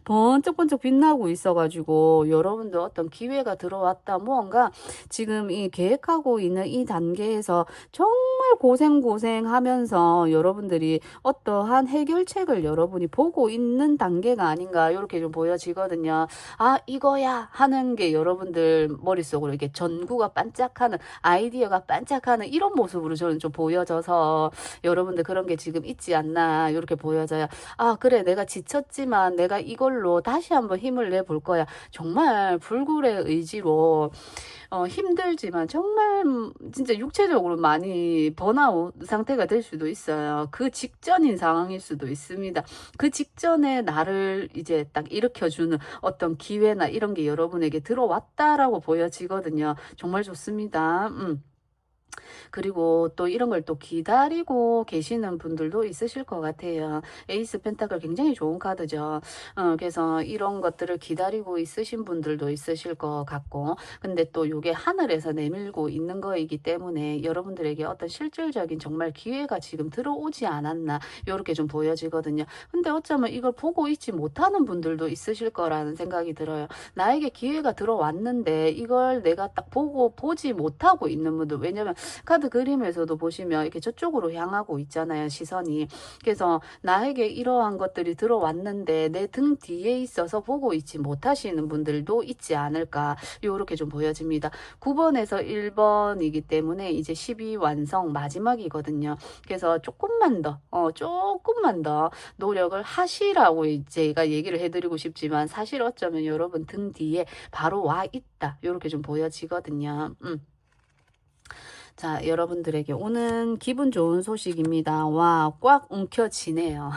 번쩍번쩍 빛나고 있어가지고 여러분들 어떤 기회가 들어왔다 무언가 지금 이 계획하고 있는 이 단계에서 정말 고생하면서 여러분들이 어떠한 해결책을 여러분이 보고 있는 단계가 아닌가 이렇게 좀 보여지거든요. 아, 이거야 하는 게 여러분들 머릿속으로 이렇게 전구가 반짝하는 아이디어가 반짝하는 이런 모습으로 저는 좀 보여져서 여러분들 그런 게 지금 있지 않나 이렇게 보여져요. 아, 그래, 내가 지쳤지만 내가 이걸로 다시 한번 힘을 내볼 거야. 정말 불굴의 의지로 힘들지만 정말 진짜 육체적으로 많이 번아웃 상태가 될 수도 있어요. 그 직전인 상황일 수도 있습니다. 그 직전에 나를 이제 딱 일으켜주는 어떤 기회나 이런 게 여러분에게 들어왔다라고 보여지거든요. 정말 좋습니다. 그리고 또 이런 걸 또 기다리고 계시는 분들도 있으실 것 같아요. 에이스 펜타클 굉장히 좋은 카드죠. 그래서 이런 것들을 기다리고 있으신 분들도 있으실 것 같고, 근데 또 이게 하늘에서 내밀고 있는 거이기 때문에 여러분들에게 어떤 실질적인 정말 기회가 지금 들어오지 않았나 이렇게 좀 보여지거든요. 근데 어쩌면 이걸 보고 있지 못하는 분들도 있으실 거라는 생각이 들어요. 나에게 기회가 들어왔는데 이걸 내가 딱 보지 못하고 있는 분들, 왜냐면 카드 그림에서도 보시면 이렇게 저쪽으로 향하고 있잖아요, 시선이. 그래서 나에게 이러한 것들이 들어왔는데 내 등 뒤에 있어서 보고 있지 못하시는 분들도 있지 않을까, 요렇게 좀 보여집니다. 9번에서 1번이기 때문에 이제 12 완성 마지막이거든요. 그래서 조금만 더 노력을 하시라고 제가 얘기를 해드리고 싶지만 사실 어쩌면 여러분 등 뒤에 바로 와 있다, 요렇게 좀 보여지거든요. 자, 여러분들에게 오는 기분 좋은 소식입니다. 와, 꽉 움켜쥐네요.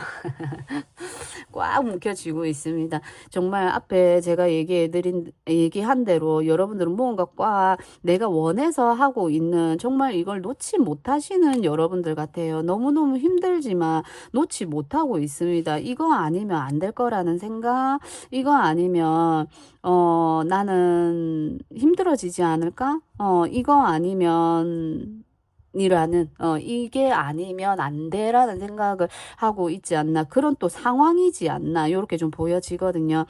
꽉 움켜쥐고 있습니다. 정말 앞에 제가 얘기한 대로 여러분들은 무언가 꽉 내가 원해서 하고 있는, 정말 이걸 놓지 못하시는 여러분들 같아요. 너무너무 힘들지만 놓지 못하고 있습니다. 이거 아니면 안 될 거라는 생각, 이거 아니면 나는 힘들어지지 않을까? 이거 아니면 이라는 이게 아니면 안 돼라는 생각을 하고 있지 않나, 그런 또 상황이지 않나, 요렇게 좀 보여지거든요.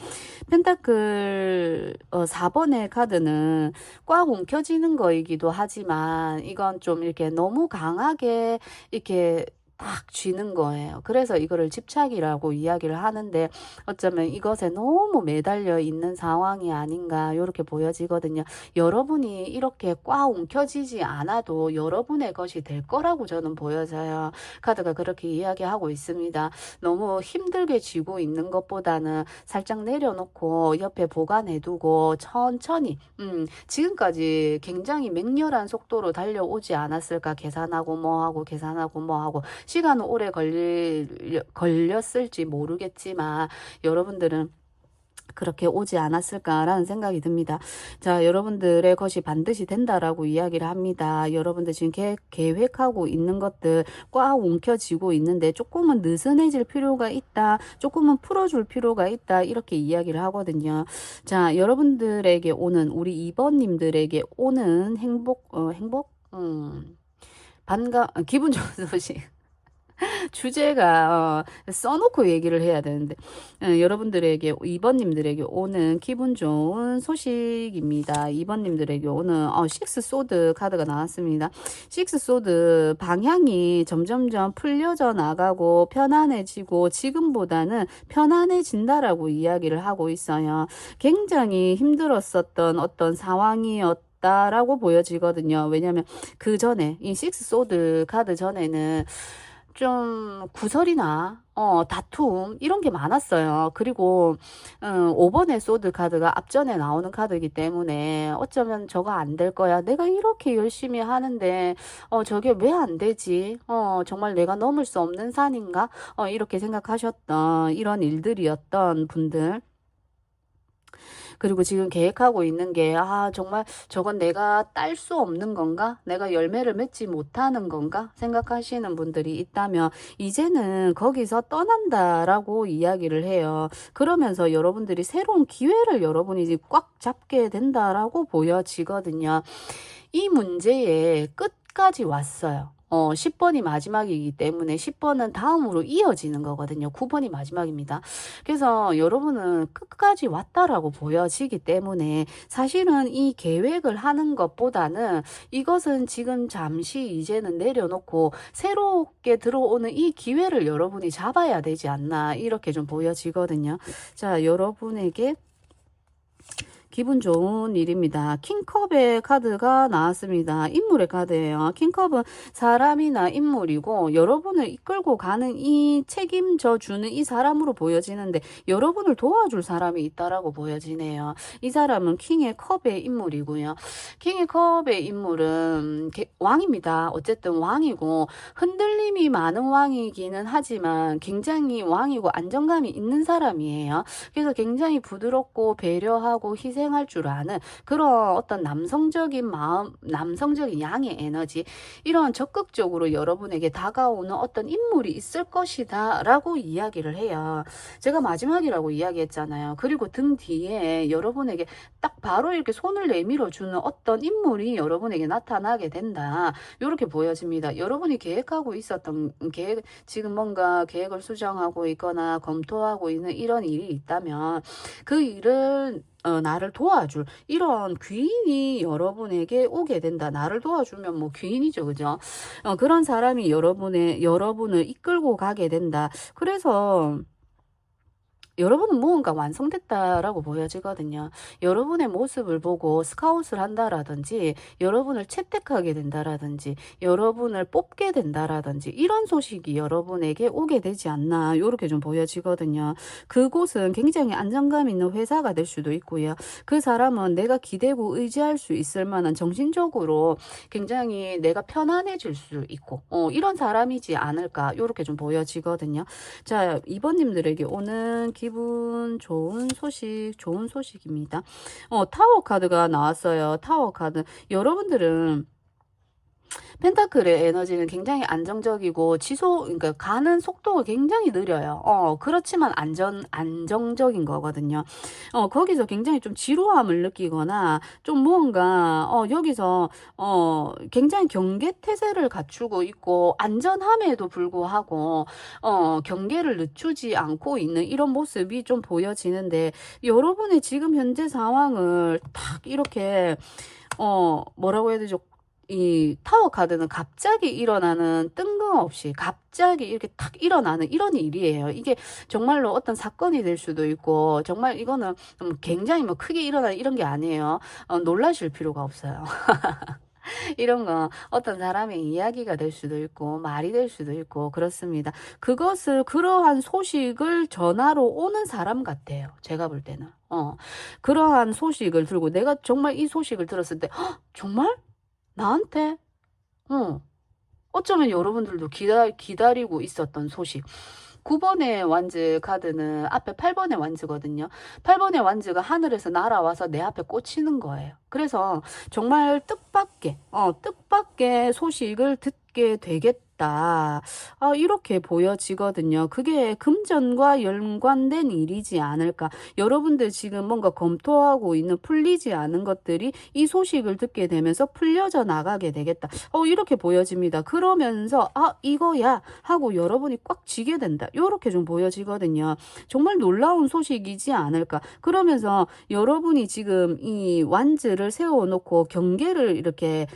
펜타클 4번의 카드는 꽉 움켜쥐는 거이기도 하지만 이건 좀 이렇게 너무 강하게 이렇게 딱 쥐는 거예요. 그래서 이거를 집착이라고 이야기를 하는데, 어쩌면 이것에 너무 매달려 있는 상황이 아닌가, 요렇게 보여지거든요. 여러분이 이렇게 꽉 움켜쥐지 않아도 여러분의 것이 될 거라고 저는 보여져요. 카드가 그렇게 이야기하고 있습니다. 너무 힘들게 쥐고 있는 것보다는 살짝 내려놓고 옆에 보관해두고 천천히, 지금까지 굉장히 맹렬한 속도로 달려오지 않았을까, 계산하고 뭐하고 계산하고 뭐하고. 시간은 오래 걸렸을지 모르겠지만 여러분들은 그렇게 오지 않았을까라는 생각이 듭니다. 자, 여러분들의 것이 반드시 된다라고 이야기를 합니다. 여러분들 지금 계획하고 있는 것들 꽉 움켜쥐고 있는데 조금은 느슨해질 필요가 있다, 조금은 풀어줄 필요가 있다, 이렇게 이야기를 하거든요. 자, 여러분들에게 오는, 우리 2번님들에게 오는 행복, 기분 좋은 소식. 주제가 써놓고 얘기를 해야 되는데, 여러분들에게, 2번님들에게 오는 기분 좋은 소식입니다. 2번님들에게 오는 식스 소드 카드가 나왔습니다. 식스 소드, 방향이 점점점 풀려져 나가고 편안해지고 지금보다는 편안해진다라고 이야기를 하고 있어요. 굉장히 힘들었었던 어떤 상황이었다 라고 보여지거든요. 왜냐면 그 전에 이 식스 소드 카드 전에는 좀 구설이나 다툼 이런 게 많았어요. 그리고 5번의 소드 카드가 앞전에 나오는 카드이기 때문에 어쩌면 저거 안 될 거야, 내가 이렇게 열심히 하는데 저게 왜 안 되지, 정말 내가 넘을 수 없는 산인가, 이렇게 생각하셨던 이런 일들이었던 분들. 그리고 지금 계획하고 있는 게, 정말 저건 내가 딸 수 없는 건가? 내가 열매를 맺지 못하는 건가? 생각하시는 분들이 있다면 이제는 거기서 떠난다라고 이야기를 해요. 그러면서 여러분들이 새로운 기회를 여러분이 꽉 잡게 된다라고 보여지거든요. 이 문제의 끝까지 왔어요. 10번이 마지막이기 때문에 10번은 다음으로 이어지는 거거든요. 9번이 마지막입니다. 그래서 여러분은 끝까지 왔다라고 보여지기 때문에 사실은 이 계획을 하는 것보다는 이것은 지금 잠시 이제는 내려놓고 새롭게 들어오는 이 기회를 여러분이 잡아야 되지 않나, 이렇게 좀 보여지거든요. 자, 여러분에게 기분 좋은 일입니다. 킹컵의 카드가 나왔습니다. 인물의 카드예요. 킹컵은 사람이나 인물이고 여러분을 이끌고 가는, 이 책임져 주는 이 사람으로 보여지는데 여러분을 도와줄 사람이 있다라고 보여지네요. 이 사람은 킹의 컵의 인물이고요. 킹의 컵의 인물은 왕입니다. 어쨌든 왕이고 흔들림이 많은 왕이기는 하지만 굉장히 왕이고 안정감이 있는 사람이에요. 그래서 굉장히 부드럽고 배려하고 희생할 줄 아는 그런 어떤 남성적인 마음, 남성적인 양의 에너지, 이런 적극적으로 여러분에게 다가오는 어떤 인물이 있을 것이다 라고 이야기를 해요. 제가 마지막이라고 이야기했잖아요. 그리고 등 뒤에 여러분에게 딱 바로 이렇게 손을 내밀어 주는 어떤 인물이 여러분에게 나타나게 된다, 이렇게 보여집니다. 여러분이 계획하고 있었던 계획, 지금 뭔가 계획을 수정하고 있거나 검토하고 있는 이런 일이 있다면 그 일을 나를 도와줄 이런 귀인이 여러분에게 오게 된다. 나를 도와주면 뭐 귀인이죠, 그죠? 그런 사람이 여러분을 이끌고 가게 된다. 그래서 여러분은 무언가 완성됐다라고 보여지거든요. 여러분의 모습을 보고 스카웃을 한다라든지 여러분을 채택하게 된다라든지 여러분을 뽑게 된다라든지 이런 소식이 여러분에게 오게 되지 않나, 이렇게 좀 보여지거든요. 그곳은 굉장히 안정감 있는 회사가 될 수도 있고요. 그 사람은 내가 기대고 의지할 수 있을 만한, 정신적으로 굉장히 내가 편안해질 수 있고 이런 사람이지 않을까, 이렇게 좀 보여지거든요. 자, 2번님들에게 오는 기분 좋은 소식입니다. 타워 카드가 나왔어요. 타워 카드. 여러분들은 펜타클의 에너지는 굉장히 안정적이고 그러니까 가는 속도가 굉장히 느려요. 그렇지만 안정적인 거거든요. 거기서 굉장히 좀 지루함을 느끼거나 좀 무언가 여기서 굉장히 경계태세를 갖추고 있고 안전함에도 불구하고 경계를 늦추지 않고 있는 이런 모습이 좀 보여지는데, 여러분의 지금 현재 상황을 딱 이렇게 뭐라고 해야 되죠? 이 타워 카드는 갑자기 일어나는, 뜬금없이 갑자기 이렇게 탁 일어나는 이런 일이에요. 이게 정말로 어떤 사건이 될 수도 있고, 정말 이거는 굉장히 뭐 크게 일어나는 이런 게 아니에요. 놀라실 필요가 없어요. 이런 거 어떤 사람의 이야기가 될 수도 있고 말이 될 수도 있고 그렇습니다. 그러한 소식을 전하러 오는 사람 같아요. 제가 볼 때는. 그러한 소식을 들고 내가 정말 이 소식을 들었을 때 정말? 나한테? 어쩌면 여러분들도 기다리고 있었던 소식. 9번의 완즈 카드는 앞에 8번의 완즈거든요. 8번의 완즈가 하늘에서 날아와서 내 앞에 꽂히는 거예요. 그래서 정말 뜻밖의 소식을 듣게 되겠다. 이렇게 보여지거든요. 그게 금전과 연관된 일이지 않을까. 여러분들 지금 뭔가 검토하고 있는 풀리지 않은 것들이 이 소식을 듣게 되면서 풀려져 나가게 되겠다. 이렇게 보여집니다. 그러면서 이거야 하고 여러분이 꽉 쥐게 된다. 이렇게 좀 보여지거든요. 정말 놀라운 소식이지 않을까. 그러면서 여러분이 지금 이 완즈를 세워놓고 경계를 이렇게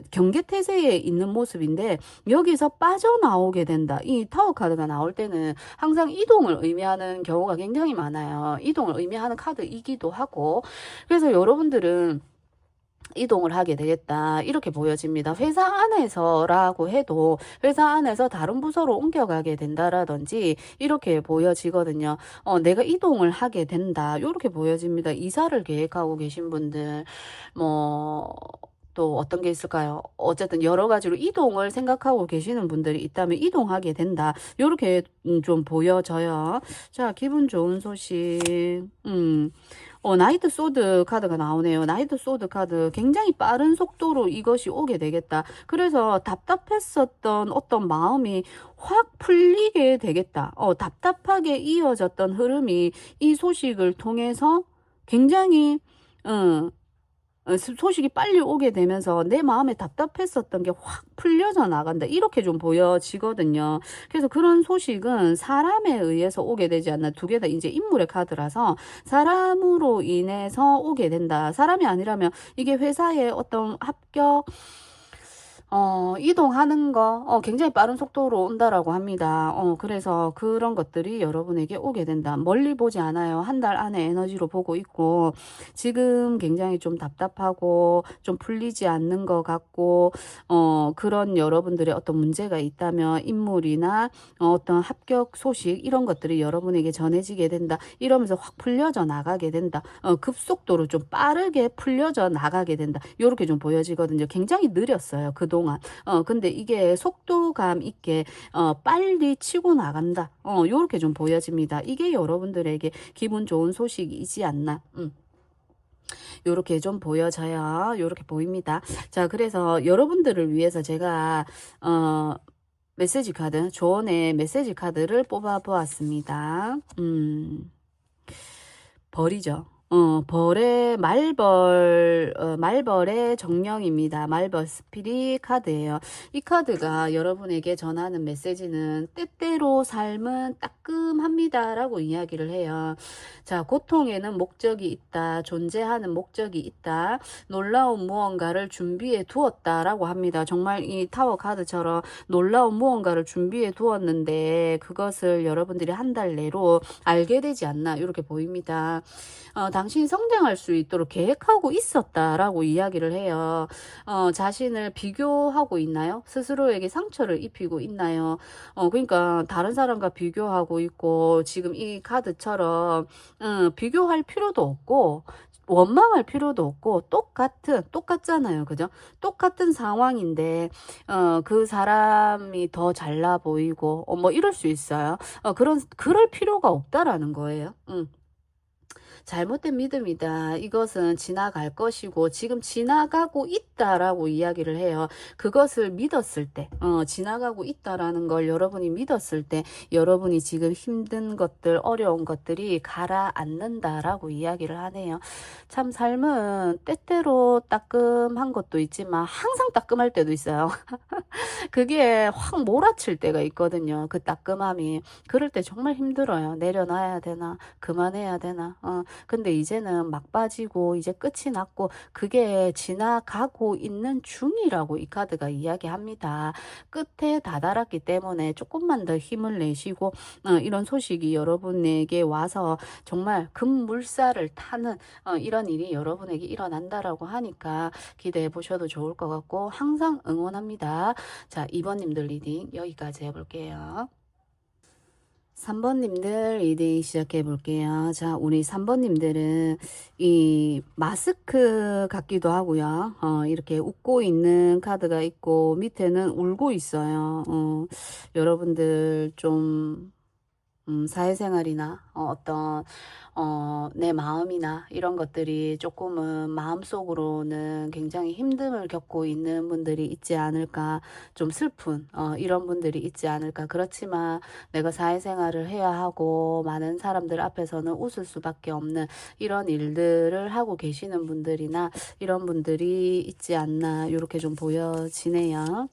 경계태세에 있는 모습인데, 여기서 빠져나오게 된다. 이 타워 카드가 나올 때는 항상 이동을 의미하는 경우가 굉장히 많아요. 이동을 의미하는 카드이기도 하고, 그래서 여러분들은 이동을 하게 되겠다. 이렇게 보여집니다. 회사 안에서라고 해도 회사 안에서 다른 부서로 옮겨가게 된다라든지 이렇게 보여지거든요. 내가 이동을 하게 된다. 이렇게 보여집니다. 이사를 계획하고 계신 분들, 또 어떤 게 있을까요? 어쨌든 여러 가지로 이동을 생각하고 계시는 분들이 있다면 이동하게 된다. 이렇게 좀 보여져요. 자, 기분 좋은 소식. 나이트 소드 카드가 나오네요. 나이트 소드 카드 굉장히 빠른 속도로 이것이 오게 되겠다. 그래서 답답했었던 어떤 마음이 확 풀리게 되겠다. 답답하게 이어졌던 흐름이 이 소식을 통해서 굉장히 소식이 빨리 오게 되면서 내 마음에 답답했었던 게 확 풀려져 나간다. 이렇게 좀 보여지거든요. 그래서 그런 소식은 사람에 의해서 오게 되지 않나. 두 개 다 이제 인물의 카드라서 사람으로 인해서 오게 된다. 사람이 아니라면 이게 회사의 어떤 합격, 이동하는 거, 굉장히 빠른 속도로 온다라고 합니다. 그래서 그런 것들이 여러분에게 오게 된다. 멀리 보지 않아요. 한 달 안에 에너지로 보고 있고, 지금 굉장히 좀 답답하고, 좀 풀리지 않는 것 같고, 그런 여러분들의 어떤 문제가 있다면, 인물이나 어떤 합격 소식, 이런 것들이 여러분에게 전해지게 된다. 이러면서 확 풀려져 나가게 된다. 급속도로 좀 빠르게 풀려져 나가게 된다. 이렇게 좀 보여지거든요. 굉장히 느렸어요. 그동안. 근데 이게 속도감 있게 빨리 치고 나간다. 요렇게 좀 보여집니다. 이게 여러분들에게 기분 좋은 소식이지 않나. 요렇게 좀 보여져요. 요렇게 보입니다. 자, 그래서 여러분들을 위해서 제가 메시지 카드, 조언의 메시지 카드를 뽑아 보았습니다. 벌이죠. 말벌의 정령입니다. 말벌 스피릿 카드예요. 이 카드가 여러분에게 전하는 메시지는 때때로 삶은 따끔합니다 라고 이야기를 해요. 자, 고통에는 목적이 있다. 존재하는 목적이 있다. 놀라운 무언가를 준비해 두었다 라고 합니다. 정말 이 타워 카드처럼 놀라운 무언가를 준비해 두었는데 그것을 여러분들이 한 달 내로 알게 되지 않나 이렇게 보입니다. 당신이 성장할 수 있도록 계획하고 있었다라고 이야기를 해요. 자신을 비교하고 있나요? 스스로에게 상처를 입히고 있나요? 그러니까 다른 사람과 비교하고 있고 지금 이 카드처럼 비교할 필요도 없고 원망할 필요도 없고 똑같잖아요. 그죠? 똑같은 상황인데 그 사람이 더 잘나 보이고 뭐 이럴 수 있어요. 그럴 필요가 없다라는 거예요. 잘못된 믿음이다. 이것은 지나갈 것이고 지금 지나가고 있다라고 이야기를 해요. 그것을 믿었을 때, 지나가고 있다라는 걸 여러분이 믿었을 때 여러분이 지금 힘든 것들, 어려운 것들이 가라앉는다라고 이야기를 하네요. 참 삶은 때때로 따끔한 것도 있지만 항상 따끔할 때도 있어요. 그게 확 몰아칠 때가 있거든요. 그 따끔함이. 그럴 때 정말 힘들어요. 내려놔야 되나? 그만해야 되나? 근데 이제는 막 빠지고 이제 끝이 났고 그게 지나가고 있는 중이라고 이 카드가 이야기합니다. 끝에 다다랐기 때문에 조금만 더 힘을 내시고 이런 소식이 여러분에게 와서 정말 급물살을 타는 이런 일이 여러분에게 일어난다라고 하니까 기대해 보셔도 좋을 것 같고 항상 응원합니다. 자, 2번님들 리딩 여기까지 해볼게요. 3번님들 리딩 시작해 볼게요. 자, 우리 3번님들은 이 마스크 같기도 하고요. 이렇게 웃고 있는 카드가 있고 밑에는 울고 있어요. 여러분들 좀 사회생활이나 내 마음이나 이런 것들이 조금은 마음속으로는 굉장히 힘듦을 겪고 있는 분들이 있지 않을까, 좀 슬픈 이런 분들이 있지 않을까. 그렇지만 내가 사회생활을 해야 하고 많은 사람들 앞에서는 웃을 수밖에 없는 이런 일들을 하고 계시는 분들이나 이런 분들이 있지 않나 이렇게 좀 보여지네요.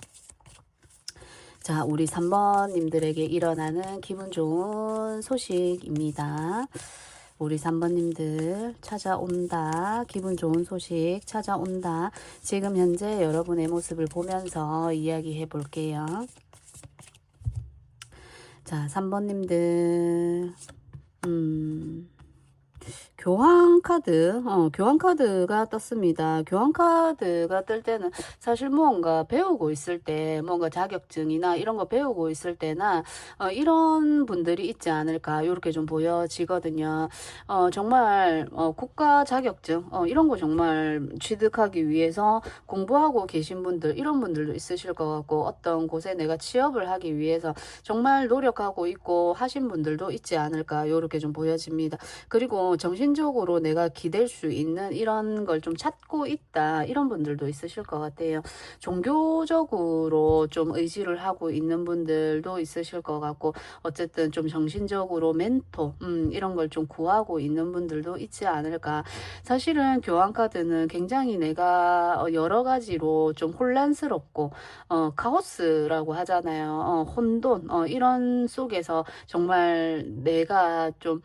자, 우리 3번님들에게 일어나는 기분 좋은 소식입니다. 우리 3번님들 찾아온다. 기분 좋은 소식 찾아온다. 지금 현재 여러분의 모습을 보면서 이야기해 볼게요. 자, 3번님들 교환 카드, 교환 카드가 떴습니다. 교환 카드가 뜰 때는 사실 무언가 배우고 있을 때, 뭔가 자격증이나 이런 거 배우고 있을 때나, 이런 분들이 있지 않을까, 이렇게 좀 보여지거든요. 정말, 국가 자격증, 이런 거 정말 취득하기 위해서 공부하고 계신 분들, 이런 분들도 있으실 것 같고, 어떤 곳에 내가 취업을 하기 위해서 정말 노력하고 있고 하신 분들도 있지 않을까, 이렇게 좀 보여집니다. 그리고 정신적으로 내가 기댈 수 있는 이런 걸 좀 찾고 있다 이런 분들도 있으실 것 같아요. 종교적으로 좀 의지를 하고 있는 분들도 있으실 것 같고 어쨌든 좀 정신적으로 멘토 이런 걸 좀 구하고 있는 분들도 있지 않을까. 사실은 교환카드는 굉장히 내가 여러 가지로 좀 혼란스럽고 카오스라고 하잖아요. 혼돈 이런 속에서 정말 내가 좀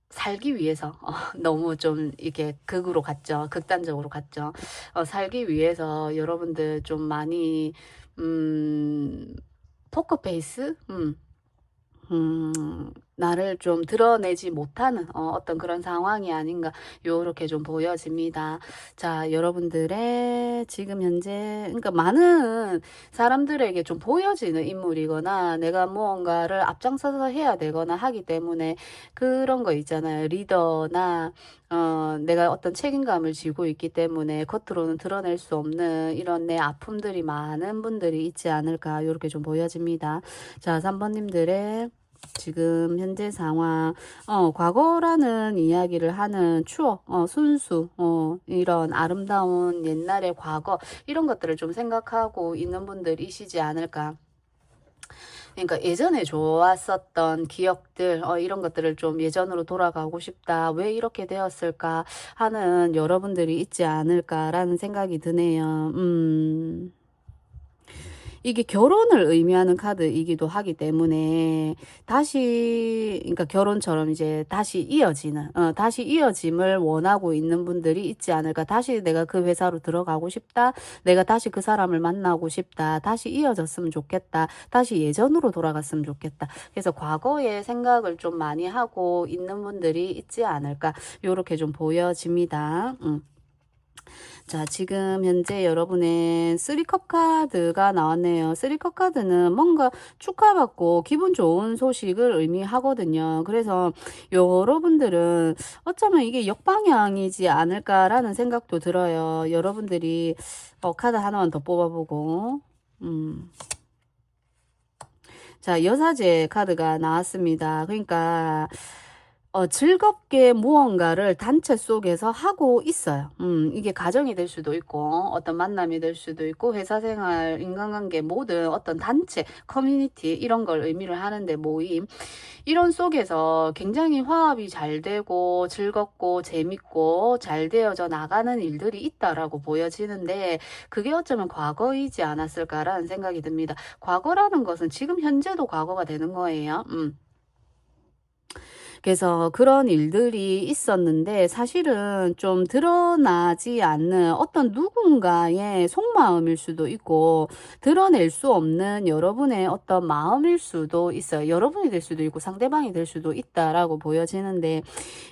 살기 위해서 너무 좀 이렇게 극으로 갔죠. 극단적으로 갔죠. 살기 위해서 여러분들 좀 많이 포커페이스 나를 좀 드러내지 못하는 어떤 그런 상황이 아닌가 요렇게 좀 보여집니다. 자, 여러분들의 지금 현재 그러니까 많은 사람들에게 좀 보여지는 인물이거나 내가 무언가를 앞장서서 해야 되거나 하기 때문에 그런 거 있잖아요. 리더나 내가 어떤 책임감을 지고 있기 때문에 겉으로는 드러낼 수 없는 이런 내 아픔들이 많은 분들이 있지 않을까 요렇게 좀 보여집니다. 자, 3번님들의 지금 현재 상황, 과거라는 이야기를 하는 추억, 순수, 이런 아름다운 옛날의 과거, 이런 것들을 좀 생각하고 있는 분들이시지 않을까. 그러니까 예전에 좋았었던 기억들, 이런 것들을 좀 예전으로 돌아가고 싶다. 왜 이렇게 되었을까 하는 여러분들이 있지 않을까라는 생각이 드네요. 이게 결혼을 의미하는 카드이기도 하기 때문에 다시 그러니까 결혼처럼 이제 다시 이어지는 다시 이어짐을 원하고 있는 분들이 있지 않을까. 다시 내가 그 회사로 들어가고 싶다. 내가 다시 그 사람을 만나고 싶다. 다시 이어졌으면 좋겠다. 다시 예전으로 돌아갔으면 좋겠다. 그래서 과거의 생각을 좀 많이 하고 있는 분들이 있지 않을까. 요렇게 좀 보여집니다. 자, 지금 현재 여러분의 3컵 카드가 나왔네요. 3컵 카드는 뭔가 축하받고 기분 좋은 소식을 의미하거든요. 그래서 여러분들은 어쩌면 이게 역방향이지 않을까라는 생각도 들어요. 여러분들이 카드 하나만 더 뽑아보고 자, 여사제 카드가 나왔습니다. 그러니까 즐겁게 무언가를 단체 속에서 하고 있어요. 이게 가정이 될 수도 있고, 어떤 만남이 될 수도 있고, 회사 생활, 인간관계 모든 어떤 단체, 커뮤니티, 이런 걸 의미를 하는데 모임. 이런 속에서 굉장히 화합이 잘 되고, 즐겁고, 재밌고, 잘 되어져 나가는 일들이 있다라고 보여지는데, 그게 어쩌면 과거이지 않았을까라는 생각이 듭니다. 과거라는 것은 지금 현재도 과거가 되는 거예요. 그래서 그런 일들이 있었는데 사실은 좀 드러나지 않는 어떤 누군가의 속마음일 수도 있고 드러낼 수 없는 여러분의 어떤 마음일 수도 있어요. 여러분이 될 수도 있고 상대방이 될 수도 있다라고 보여지는데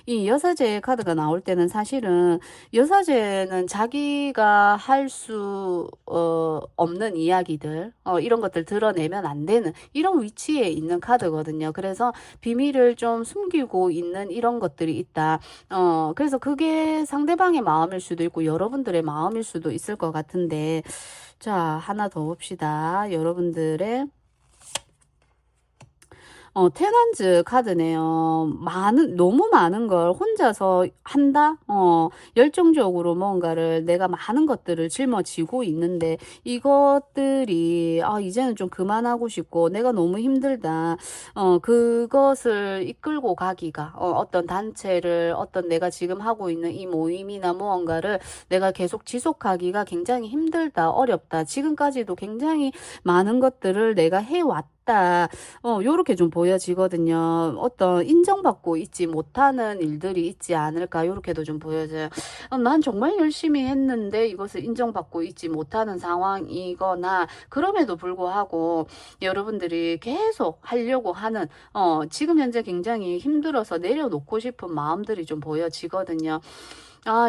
이 여사제 카드가 나올 때는 사실은 여사제는 자기가 할 수 없는 이야기들 이런 것들 드러내면 안 되는 이런 위치에 있는 카드거든요. 그래서 비밀을 좀 숨기고 있는 이런 것들이 있다. 그래서 그게 상대방의 마음일 수도 있고 여러분들의 마음일 수도 있을 것 같은데 자, 하나 더 봅시다. 여러분들의 테넌즈 카드네요. 너무 많은 걸 혼자서 한다? 열정적으로 뭔가를 내가 많은 것들을 짊어지고 있는데 이것들이, 이제는 좀 그만하고 싶고 내가 너무 힘들다. 그것을 이끌고 가기가, 어떤 단체를, 어떤 내가 지금 하고 있는 이 모임이나 무언가를 내가 계속 지속하기가 굉장히 힘들다, 어렵다. 지금까지도 굉장히 많은 것들을 내가 해왔다. 요렇게 좀 보여지거든요. 어떤 인정받고 있지 못하는 일들이 있지 않을까, 요렇게도 좀 보여져요. 난 정말 열심히 했는데 이것을 인정받고 있지 못하는 상황이거나, 그럼에도 불구하고 여러분들이 계속 하려고 하는, 지금 현재 굉장히 힘들어서 내려놓고 싶은 마음들이 좀 보여지거든요.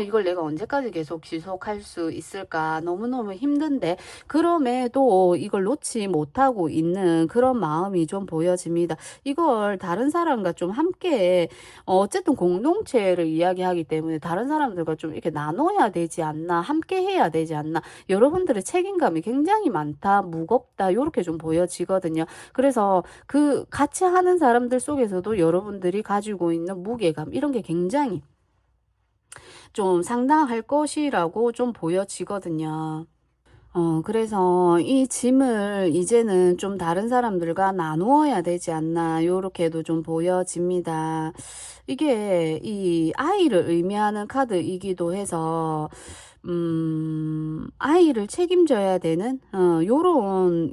이걸 내가 언제까지 계속 지속할 수 있을까? 너무너무 힘든데, 그럼에도 이걸 놓지 못하고 있는 그런 마음이 좀 보여집니다. 이걸 다른 사람과 좀 함께, 어쨌든 공동체를 이야기하기 때문에 다른 사람들과 좀 이렇게 나눠야 되지 않나, 함께 해야 되지 않나, 여러분들의 책임감이 굉장히 많다, 무겁다, 요렇게 좀 보여지거든요. 그래서 그 같이 하는 사람들 속에서도 여러분들이 가지고 있는 무게감, 이런 게 굉장히 좀 상당할 것이라고 좀 보여지거든요. 그래서 이 짐을 이제는 좀 다른 사람들과 나누어야 되지 않나, 요렇게도 좀 보여집니다. 이게 이 아이를 의미하는 카드이기도 해서, 아이를 책임져야 되는, 요런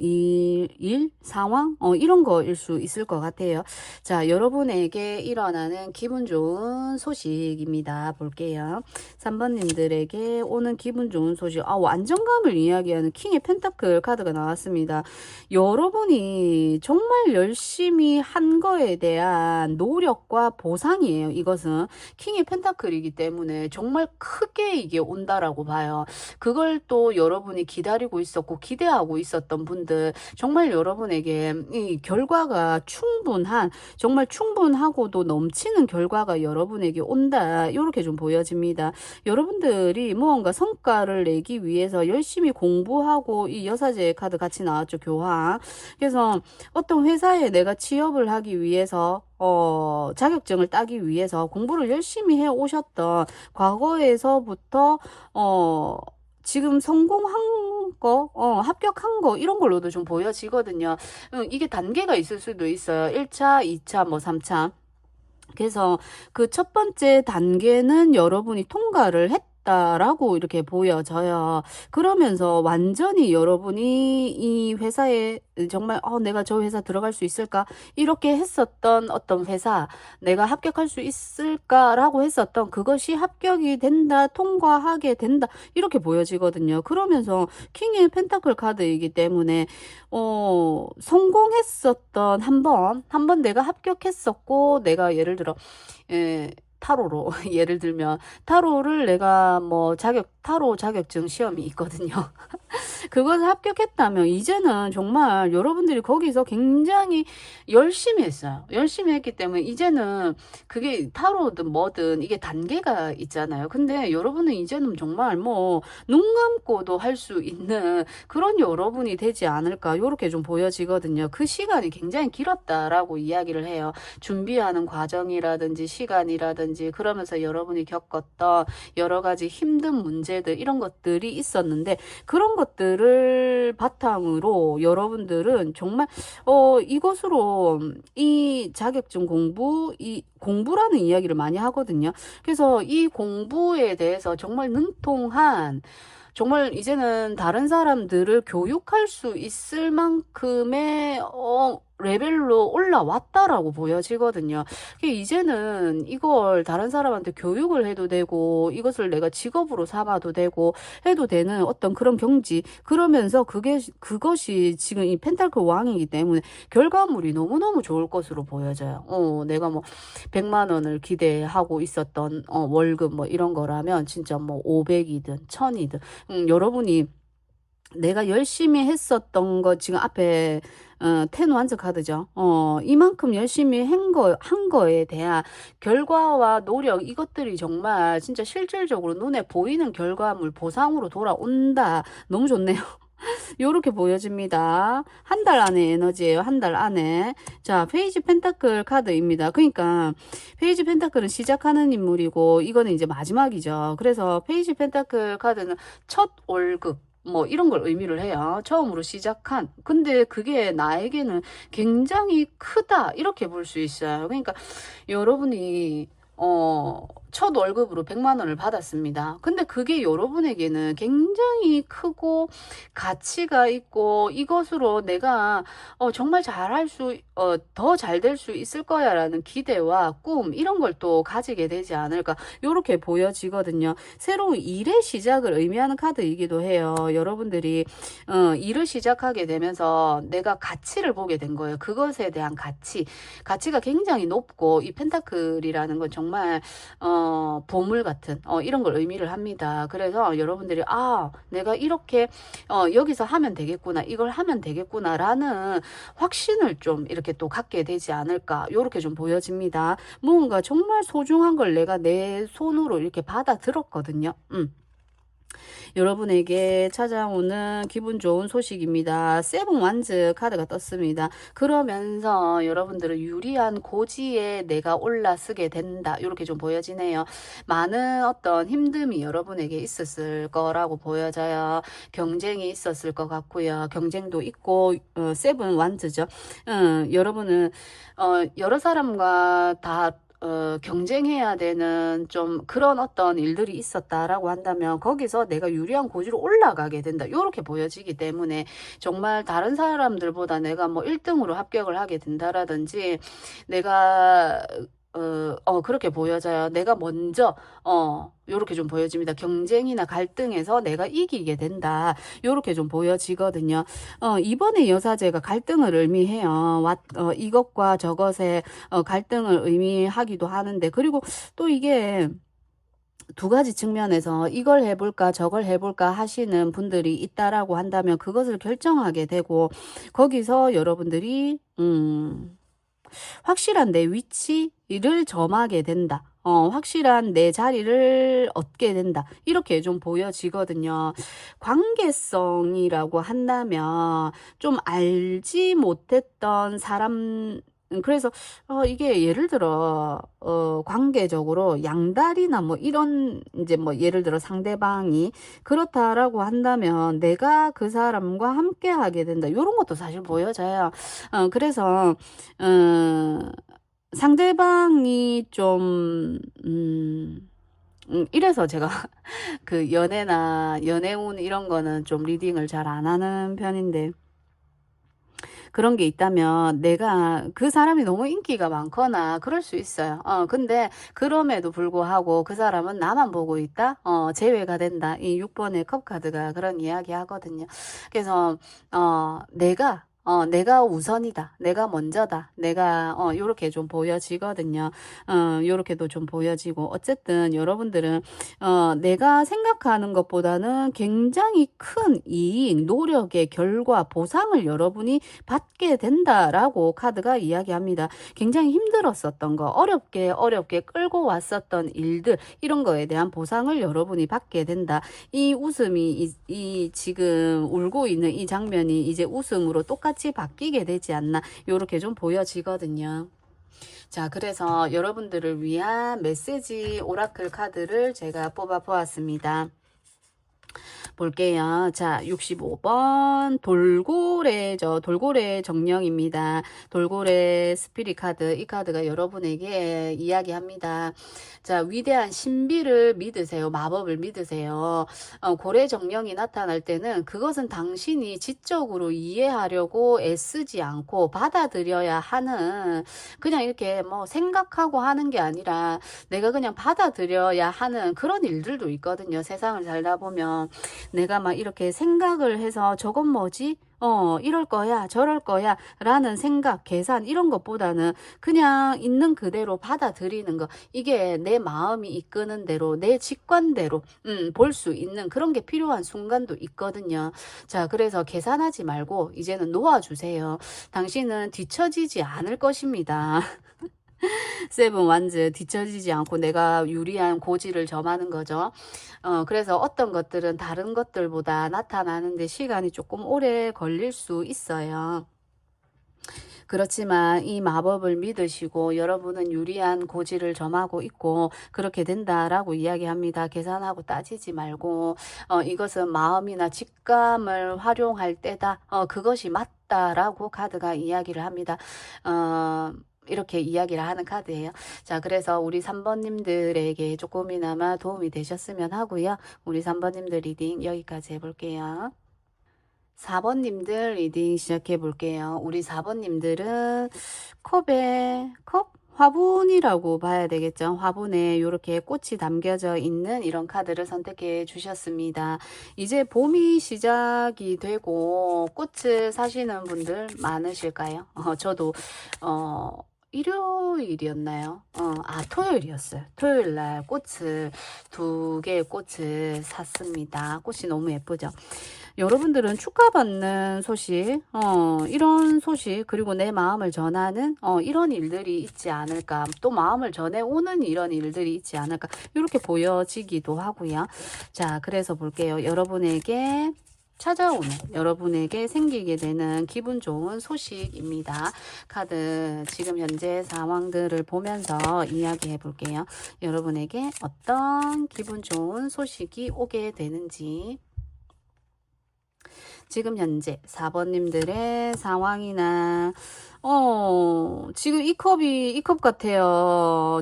상황? 이런 거일 수 있을 것 같아요. 자, 여러분에게 일어나는 기분 좋은 소식입니다. 볼게요. 3번님들에게 오는 기분 좋은 소식. 안정감을 이야기하는 킹의 펜타클 카드가 나왔습니다. 여러분이 정말 열심히 한 거에 대한 노력과 보상이에요. 이것은 킹의 펜타클이기 때문에 정말 크게 이게 온다라고 봐요. 그걸 또 여러분이 기다리고 있었고 기대하고 있었던 분들, 정말 여러분에게 이 결과가 정말 충분하고도 넘치는 결과가 여러분에게 온다, 이렇게 좀 보여집니다. 여러분들이 무언가 성과를 내기 위해서 열심히 공부하고, 이 여사제 카드 같이 나왔죠, 교황. 그래서 어떤 회사에 내가 취업을 하기 위해서 자격증을 따기 위해서 공부를 열심히 해 오셨던 과거에서부터 지금 성공한 거, 합격한 거, 이런 걸로도 좀 보여지거든요. 이게 단계가 있을 수도 있어요. 1차, 2차, 3차. 그래서 그 첫 번째 단계는 여러분이 통과를 했다라고 이렇게 보여져요. 그러면서 완전히 여러분이 이 회사에 정말 내가 저 회사 들어갈 수 있을까? 이렇게 했었던 어떤 회사, 내가 합격할 수 있을까라고 했었던 그것이 합격이 된다, 통과하게 된다, 이렇게 보여지거든요. 그러면서 킹의 펜타클 카드이기 때문에 성공했었던 한 번 내가 합격했었고, 내가 예를 들어 타로로 예를 들면 타로를 내가 뭐 타로 자격증 시험이 있거든요. 그것을 합격했다면 이제는 정말 여러분들이 거기서 굉장히 열심히 했어요. 열심히 했기 때문에 이제는 그게 타로든 뭐든 이게 단계가 있잖아요. 근데 여러분은 이제는 정말 뭐 눈 감고도 할 수 있는 그런 여러분이 되지 않을까 요렇게 좀 보여지거든요. 그 시간이 굉장히 길었다라고 이야기를 해요. 준비하는 과정이라든지 시간이라든지 그러면서 여러분이 겪었던 여러 가지 힘든 문제들 이런 것들이 있었는데 그런 것들을 바탕으로 여러분들은 정말 이것으로 이 자격증 공부 이 공부라는 이야기를 많이 하거든요. 그래서 이 공부에 대해서 정말 능통한 정말 이제는 다른 사람들을 교육할 수 있을 만큼의 레벨로 올라왔다라고 보여지거든요. 이제는 이걸 다른 사람한테 교육을 해도 되고 이것을 내가 직업으로 삼아도 되고 해도 되는 어떤 그런 경지 그러면서 그것이 지금 이 펜타클 왕이기 때문에 결과물이 너무너무 좋을 것으로 보여져요. 내가 뭐 100만 원을 기대하고 있었던 월급 뭐 이런 거라면 진짜 뭐 500이든 1000이든 여러분이 내가 열심히 했었던 거 지금 앞에 텐 완즈 카드죠. 이만큼 열심히 한 거에 대한 결과와 노력 이것들이 정말 진짜 실질적으로 눈에 보이는 결과물 보상으로 돌아온다. 너무 좋네요. 요렇게 보여집니다. 한 달 안에 에너지예요. 한 달 안에. 자, 페이지 펜타클 카드입니다. 그러니까 페이지 펜타클은 시작하는 인물이고 이거는 이제 마지막이죠. 그래서 페이지 펜타클 카드는 첫 월급 뭐 이런 걸 의미를 해요. 처음으로 시작한. 근데 그게 나에게는 굉장히 크다. 이렇게 볼 수 있어요. 그러니까 여러분이 첫 월급으로 100만 원을 받았습니다. 근데 그게 여러분에게는 굉장히 크고 가치가 있고 이것으로 내가 정말 더 잘 될 수 있을 거야 라는 기대와 꿈 이런 걸 또 가지게 되지 않을까 요렇게 보여지거든요. 새로운 일의 시작을 의미하는 카드이기도 해요. 여러분들이 일을 시작하게 되면서 내가 가치를 보게 된 거예요. 그것에 대한 가치가 굉장히 높고 이 펜타클이라는 건 정말 보물 같은 이런 걸 의미를 합니다. 그래서 여러분들이 내가 이렇게 여기서 하면 되겠구나 이걸 하면 되겠구나 라는 확신을 좀 이렇게 또 갖게 되지 않을까 요렇게 좀 보여집니다. 뭔가 정말 소중한 걸 내가 내 손으로 이렇게 받아 들었거든요. 여러분에게 찾아오는 기분 좋은 소식입니다. 세븐 완즈 카드가 떴습니다. 그러면서 여러분들은 유리한 고지에 내가 올라서게 된다. 이렇게 좀 보여지네요. 많은 어떤 힘듦이 여러분에게 있었을 거라고 보여져요. 경쟁이 있었을 것 같고요. 경쟁도 있고 세븐 완즈죠. 여러분은 여러 사람과 다 경쟁해야 되는 좀 그런 어떤 일들이 있었다라고 한다면 거기서 내가 유리한 고지로 올라가게 된다. 이렇게 보여지기 때문에 정말 다른 사람들보다 내가 뭐 1등으로 합격을 하게 된다라든지 내가 그렇게 보여져요. 내가 먼저 요렇게 좀 보여집니다. 경쟁이나 갈등에서 내가 이기게 된다. 요렇게 좀 보여지거든요. 이번에 여사제가 갈등을 의미해요. 이것과 저것의 갈등을 의미하기도 하는데 그리고 또 이게 두 가지 측면에서 이걸 해볼까 저걸 해볼까 하시는 분들이 있다라고 한다면 그것을 결정하게 되고 거기서 여러분들이 확실한 내 위치를 점하게 된다. 확실한 내 자리를 얻게 된다. 이렇게 좀 보여지거든요. 관계성이라고 한다면 좀 알지 못했던 사람 그래서 이게 예를 들어 관계적으로 양다리나 뭐 이런 이제 뭐 예를 들어 상대방이 그렇다라고 한다면 내가 그 사람과 함께 하게 된다. 이런 것도 사실 보여져요. 그래서 상대방이 좀 이래서 제가 그 연애나 연애운 이런 거는 좀 리딩을 잘 안 하는 편인데 그런 게 있다면 내가 그 사람이 너무 인기가 많거나 그럴 수 있어요. 근데 그럼에도 불구하고 그 사람은 나만 보고 있다? 제외가 된다. 이 6번의 컵 카드가 그런 이야기 하거든요. 그래서 내가 내가 우선이다. 내가 먼저다. 내가, 요렇게 좀 보여지거든요. 요렇게도 좀 보여지고. 어쨌든 여러분들은, 내가 생각하는 것보다는 굉장히 큰 이익, 노력의 결과, 보상을 여러분이 받게 된다라고 카드가 이야기합니다. 굉장히 힘들었었던 거, 어렵게 끌고 왔었던 일들, 이런 거에 대한 보상을 여러분이 받게 된다. 이 웃음이, 이 지금 울고 있는 이 장면이 이제 웃음으로 똑같이 바뀌게 되지 않나, 요렇게 좀 보여지거든요. 자, 그래서 여러분들을 위한 메시지 오라클 카드를 제가 뽑아 보았습니다. 볼게요. 자, 65번 돌고래 정령입니다. 돌고래 스피릿 카드. 이 카드가 여러분에게 이야기합니다. 자, 위대한 신비를 믿으세요. 마법을 믿으세요. 고래 정령이 나타날 때는 그것은 당신이 지적으로 이해하려고 애쓰지 않고 받아들여야 하는, 그냥 이렇게 뭐 생각하고 하는 게 아니라 내가 그냥 받아들여야 하는 그런 일들도 있거든요. 세상을 살다 보면 내가 막 이렇게 생각을 해서 저건 뭐지? 이럴 거야, 저럴 거야, 라는 생각, 계산, 이런 것보다는 그냥 있는 그대로 받아들이는 거. 이게 내 마음이 이끄는 대로, 내 직관대로, 볼 수 있는 그런 게 필요한 순간도 있거든요. 자, 그래서 계산하지 말고, 이제는 놓아주세요. 당신은 뒤처지지 않을 것입니다. 세븐 완즈, 뒤처지지 않고 내가 유리한 고지를 점하는 거죠. 그래서 어떤 것들은 다른 것들보다 나타나는데 시간이 조금 오래 걸릴 수 있어요. 그렇지만 이 마법을 믿으시고 여러분은 유리한 고지를 점하고 있고 그렇게 된다라고 이야기합니다. 계산하고 따지지 말고, 이것은 마음이나 직감을 활용할 때다. 그것이 맞다라고 카드가 이야기를 합니다. 이렇게 이야기를 하는 카드예요. 자, 그래서 우리 3번님들에게 조금이나마 도움이 되셨으면 하고요. 우리 3번님들 리딩 여기까지 해볼게요. 4번님들 리딩 시작해 볼게요. 우리 4번님들은 컵? 화분이라고 봐야 되겠죠. 화분에 이렇게 꽃이 담겨져 있는 이런 카드를 선택해 주셨습니다. 이제 봄이 시작이 되고 꽃을 사시는 분들 많으실까요? 저도 일요일이었나요? 토요일이었어요. 토요일 날 꽃을, 2개의 꽃을 샀습니다. 꽃이 너무 예쁘죠? 여러분들은 축하받는 소식, 이런 소식, 그리고 내 마음을 전하는, 이런 일들이 있지 않을까, 또 마음을 전해오는 이런 일들이 있지 않을까, 이렇게 보여지기도 하고요. 자, 그래서 볼게요. 여러분에게 여러분에게 생기게 되는 기분 좋은 소식입니다. 카드 지금 현재 상황들을 보면서 이야기해 볼게요. 여러분에게 어떤 기분 좋은 소식이 오게 되는지. 지금 현재 4번님들의 상황이나 지금 이 컵 같아요.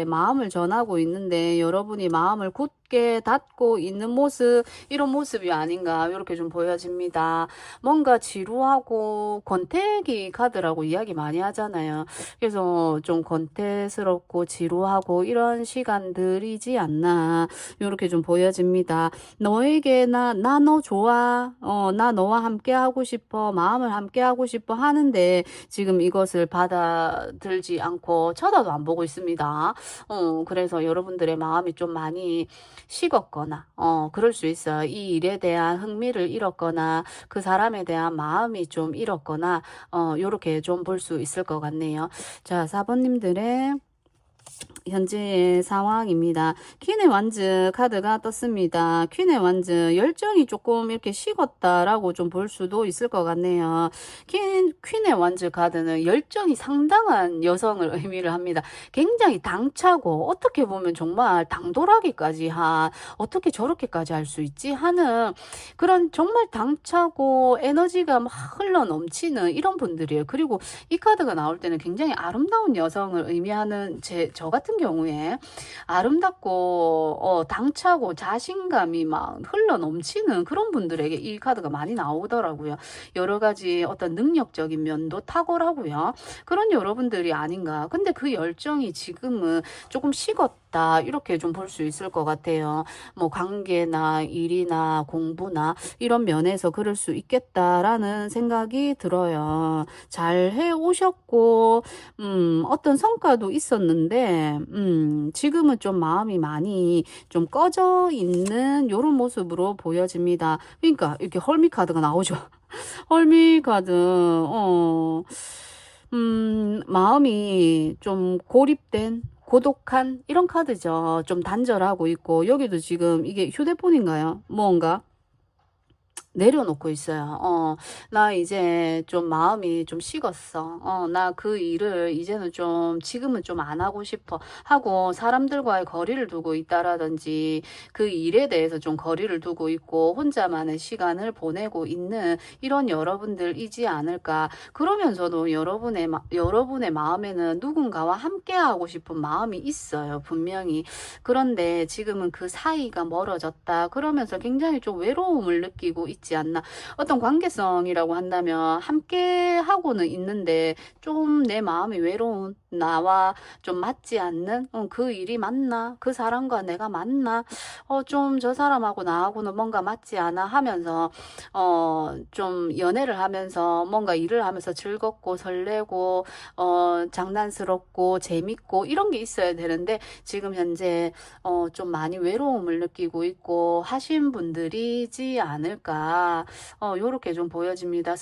마음을 전하고 있는데 여러분이 마음을 굳게 닫고 있는 모습, 이런 모습이 아닌가, 이렇게 좀 보여집니다. 뭔가 지루하고 권태기 카드라고 이야기 많이 하잖아요. 그래서 좀 권태스럽고 지루하고 이런 시간들이지 않나, 이렇게 좀 보여집니다. 너에게 나 너 좋아, 나 너와 함께 하고 싶어, 마음을 함께 하고 싶어 하는데 지금 이것을 받아들지 않고 쳐다도 안 보고 있습니다. 그래서 여러분들의 마음이 좀 많이 식었거나, 그럴 수 있어요. 이 일에 대한 흥미를 잃었거나, 그 사람에 대한 마음이 좀 잃었거나, 요렇게 좀 볼 수 있을 것 같네요. 자, 4번님들의 현재의 상황입니다. 퀸의 완즈 카드가 떴습니다. 퀸의 완즈, 열정이 조금 이렇게 식었다라고 좀 볼 수도 있을 것 같네요. 퀸의 완즈 카드는 열정이 상당한 여성을 의미를 합니다. 굉장히 당차고, 어떻게 보면 정말 당돌하기까지 어떻게 저렇게까지 할 수 있지 하는 그런 정말 당차고 에너지가 막 흘러 넘치는 이런 분들이에요. 그리고 이 카드가 나올 때는 굉장히 아름다운 여성을 의미하는 저 같은 경우에 아름답고 당차고 자신감이 막 흘러 넘치는 그런 분들에게 이 카드가 많이 나오더라고요. 여러 가지 어떤 능력적인 면도 탁월하고요. 그런 여러분들이 아닌가. 근데 그 열정이 지금은 조금 식었다. 있다. 이렇게 좀 볼 수 있을 것 같아요. 뭐 관계나 일이나 공부나 이런 면에서 그럴 수 있겠다라는 생각이 들어요. 잘 해 오셨고 어떤 성과도 있었는데 지금은 좀 마음이 많이 좀 꺼져 있는 요런 모습으로 보여집니다. 그러니까 이렇게 헐미 카드가 나오죠. 헐미 카드 마음이 좀 고립된 고독한 이런 카드죠. 좀 단절하고 있고 여기도 지금 이게 휴대폰인가요? 뭔가 내려놓고 있어요. 나 이제 좀 마음이 좀 식었어. 나 그 일을 이제는 좀 지금은 좀 안 하고 싶어 하고 사람들과의 거리를 두고 있다라든지 그 일에 대해서 좀 거리를 두고 있고 혼자만의 시간을 보내고 있는 이런 여러분들이지 않을까. 그러면서도 여러분의 마음에는 누군가와 함께 하고 싶은 마음이 있어요. 분명히. 그런데 지금은 그 사이가 멀어졌다. 그러면서 굉장히 좀 외로움을 느끼고 있지 않나. 어떤 관계성이라고 한다면 함께 하고는 있는데 좀 내 마음이 외로운 나와 좀 맞지 않는 그 일이 맞나? 그 사람과 내가 맞나? 좀 저 사람하고 나하고는 뭔가 맞지 않아 하면서 좀 연애를 하면서 뭔가 일을 하면서 즐겁고 설레고 장난스럽고 재밌고 이런 게 있어야 되는데 지금 현재 좀 많이 외로움을 느끼고 있고 하신 분들이지 않을까. 요렇게 좀 보여집니다.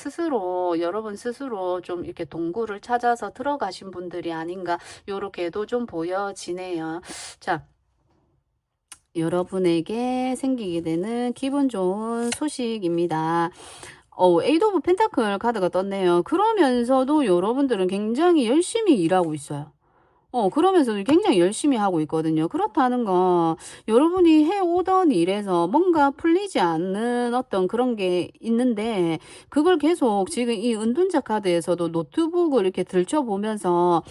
여러분 스스로 좀 이렇게 동굴을 찾아서 들어가신 분들이 아닌가, 요렇게도 좀 보여지네요. 자, 여러분에게 생기게 되는 기분 좋은 소식입니다. 에이드 오브 펜타클 카드가 떴네요. 그러면서도 여러분들은 굉장히 열심히 일하고 있어요. 그러면서도 굉장히 열심히 하고 있거든요. 그렇다는 건 여러분이 해오던 일에서 뭔가 풀리지 않는 어떤 그런 게 있는데 그걸 계속 지금 이 은둔자 카드에서도 노트북을 이렇게 들춰보면서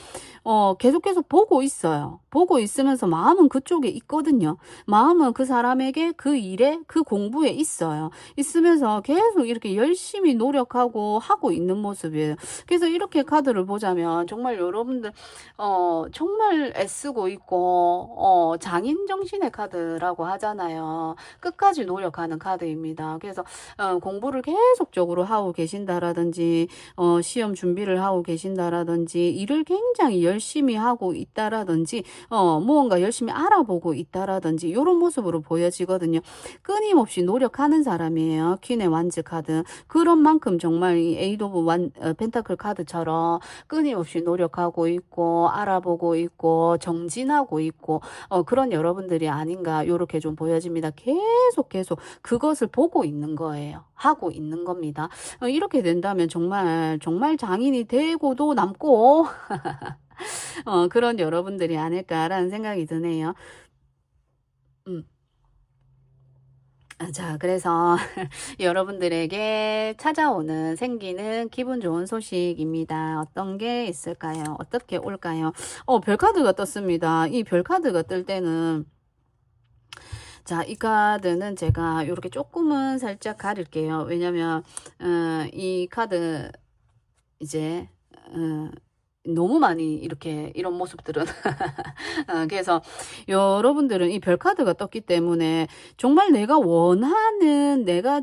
계속 보고 있어요. 보고 있으면서 마음은 그쪽에 있거든요. 마음은 그 사람에게 그 일에 그 공부에 있어요. 있으면서 계속 이렇게 열심히 노력하고 하고 있는 모습이에요. 그래서 이렇게 카드를 보자면 정말 여러분들 정말 애쓰고 있고 장인 정신의 카드라고 하잖아요. 끝까지 노력하는 카드입니다. 그래서 공부를 계속적으로 하고 계신다라든지 시험 준비를 하고 계신다라든지 일을 굉장히 열심히 하고 있다라든지 무언가 열심히 알아보고 있다라든지 이런 모습으로 보여지거든요. 끊임없이 노력하는 사람이에요. 퀸의 완즈 카드. 그런 만큼 정말 이 에이드 오브 펜타클 카드처럼 끊임없이 노력하고 있고 알아보고 있고 정진하고 있고 그런 여러분들이 아닌가 요렇게 좀 보여집니다. 계속 그것을 보고 있는 거예요. 하고 있는 겁니다. 이렇게 된다면 정말 장인이 되고도 남고 그런 여러분들이 아닐까라는 생각이 드네요. 자, 그래서 여러분들에게 찾아오는 생기는 기분 좋은 소식입니다. 어떤 게 있을까요? 어떻게 올까요? 별카드가 떴습니다. 이 별카드가 뜰 때는 자, 이 카드는 제가 이렇게 조금은 살짝 가릴게요. 왜냐면 이 카드 이제 너무 많이 이렇게 이런 모습들은 그래서 여러분들은 이 별카드가 떴기 때문에 정말 내가 원하는 내가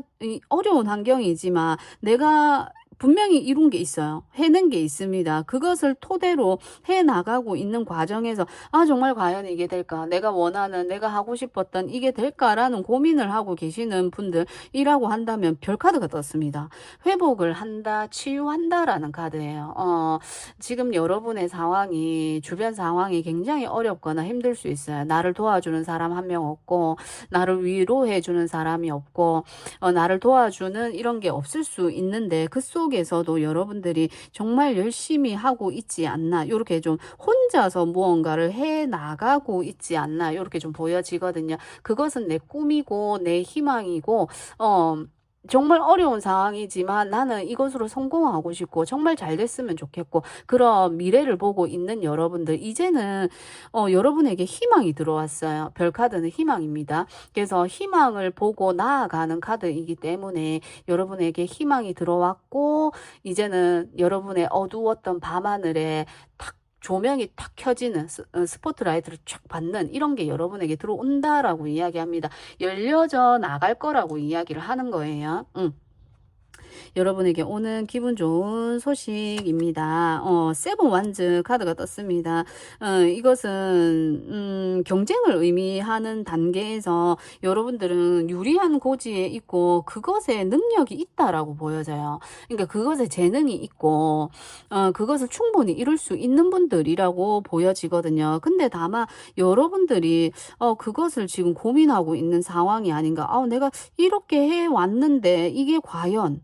어려운 환경이지만 내가 분명히 이룬 게 있어요. 해낸 게 있습니다. 그것을 토대로 해나가고 있는 과정에서 정말 과연 이게 될까? 내가 원하는 내가 하고 싶었던 이게 될까라는 고민을 하고 계시는 분들이라고 한다면 별카드가 떴습니다. 회복을 한다, 치유한다라는 카드예요. 지금 여러분의 상황이 주변 상황이 굉장히 어렵거나 힘들 수 있어요. 나를 도와주는 사람 한 명 없고 나를 위로해 주는 사람이 없고 나를 도와주는 이런 게 없을 수 있는데 그 속에서도 여러분들이 정말 열심히 하고 있지 않나 이렇게 좀 혼자서 무언가를 해 나가고 있지 않나 이렇게 좀 보여지거든요. 그것은 내 꿈이고 내 희망이고 정말 어려운 상황이지만 나는 이것으로 성공하고 싶고 정말 잘 됐으면 좋겠고 그런 미래를 보고 있는 여러분들 이제는 여러분에게 희망이 들어왔어요. 별카드는 희망입니다. 그래서 희망을 보고 나아가는 카드이기 때문에 여러분에게 희망이 들어왔고 이제는 여러분의 어두웠던 밤하늘에 탁 조명이 탁 켜지는 스포트라이트를 쫙 받는 이런 게 여러분에게 들어온다라고 이야기합니다. 열려져 나갈 거라고 이야기를 하는 거예요. 여러분에게 오는 기분 좋은 소식입니다. 세븐 완즈 카드가 떴습니다. 이것은 경쟁을 의미하는 단계에서 여러분들은 유리한 고지에 있고 그것에 능력이 있다라고 보여져요. 그러니까 그것에 재능이 있고 그것을 충분히 이룰 수 있는 분들이라고 보여지거든요. 근데 다만 여러분들이 그것을 지금 고민하고 있는 상황이 아닌가. 내가 이렇게 해왔는데 이게 과연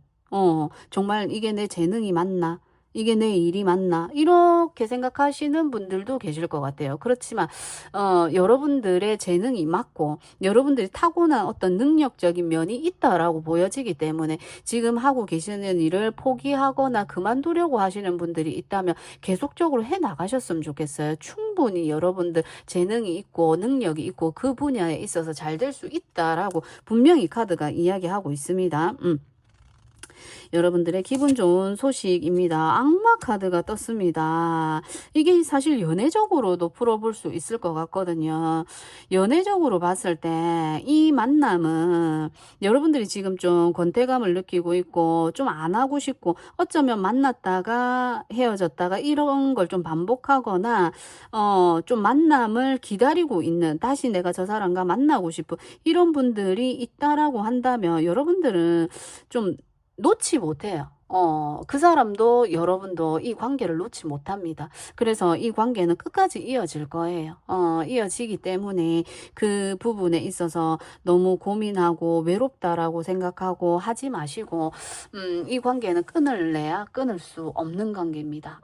정말 이게 내 재능이 맞나? 이게 내 일이 맞나? 이렇게 생각하시는 분들도 계실 것 같아요. 그렇지만, 여러분들의 재능이 맞고, 여러분들이 타고난 어떤 능력적인 면이 있다라고 보여지기 때문에 지금 하고 계시는 일을 포기하거나 그만두려고 하시는 분들이 있다면 계속적으로 해 나가셨으면 좋겠어요. 충분히 여러분들 재능이 있고, 능력이 있고, 그 분야에 있어서 잘 될 수 있다라고 분명히 카드가 이야기하고 있습니다. 여러분들의 기분 좋은 소식입니다. 악마 카드가 떴습니다. 이게 사실 연애적으로도 풀어볼 수 있을 것 같거든요. 연애적으로 봤을 때 이 만남은 여러분들이 지금 좀 권태감을 느끼고 있고 좀 안 하고 싶고 어쩌면 만났다가 헤어졌다가 이런 걸 좀 반복하거나 좀 만남을 기다리고 있는, 다시 내가 저 사람과 만나고 싶은 이런 분들이 있다라고 한다면 여러분들은 좀 놓지 못해요. 그 사람도 여러분도 이 관계를 놓지 못합니다. 그래서 이 관계는 끝까지 이어질 거예요. 이어지기 때문에 그 부분에 있어서 너무 고민하고 외롭다라고 생각하고 하지 마시고, 이 관계는 끊을래야 끊을 수 없는 관계입니다.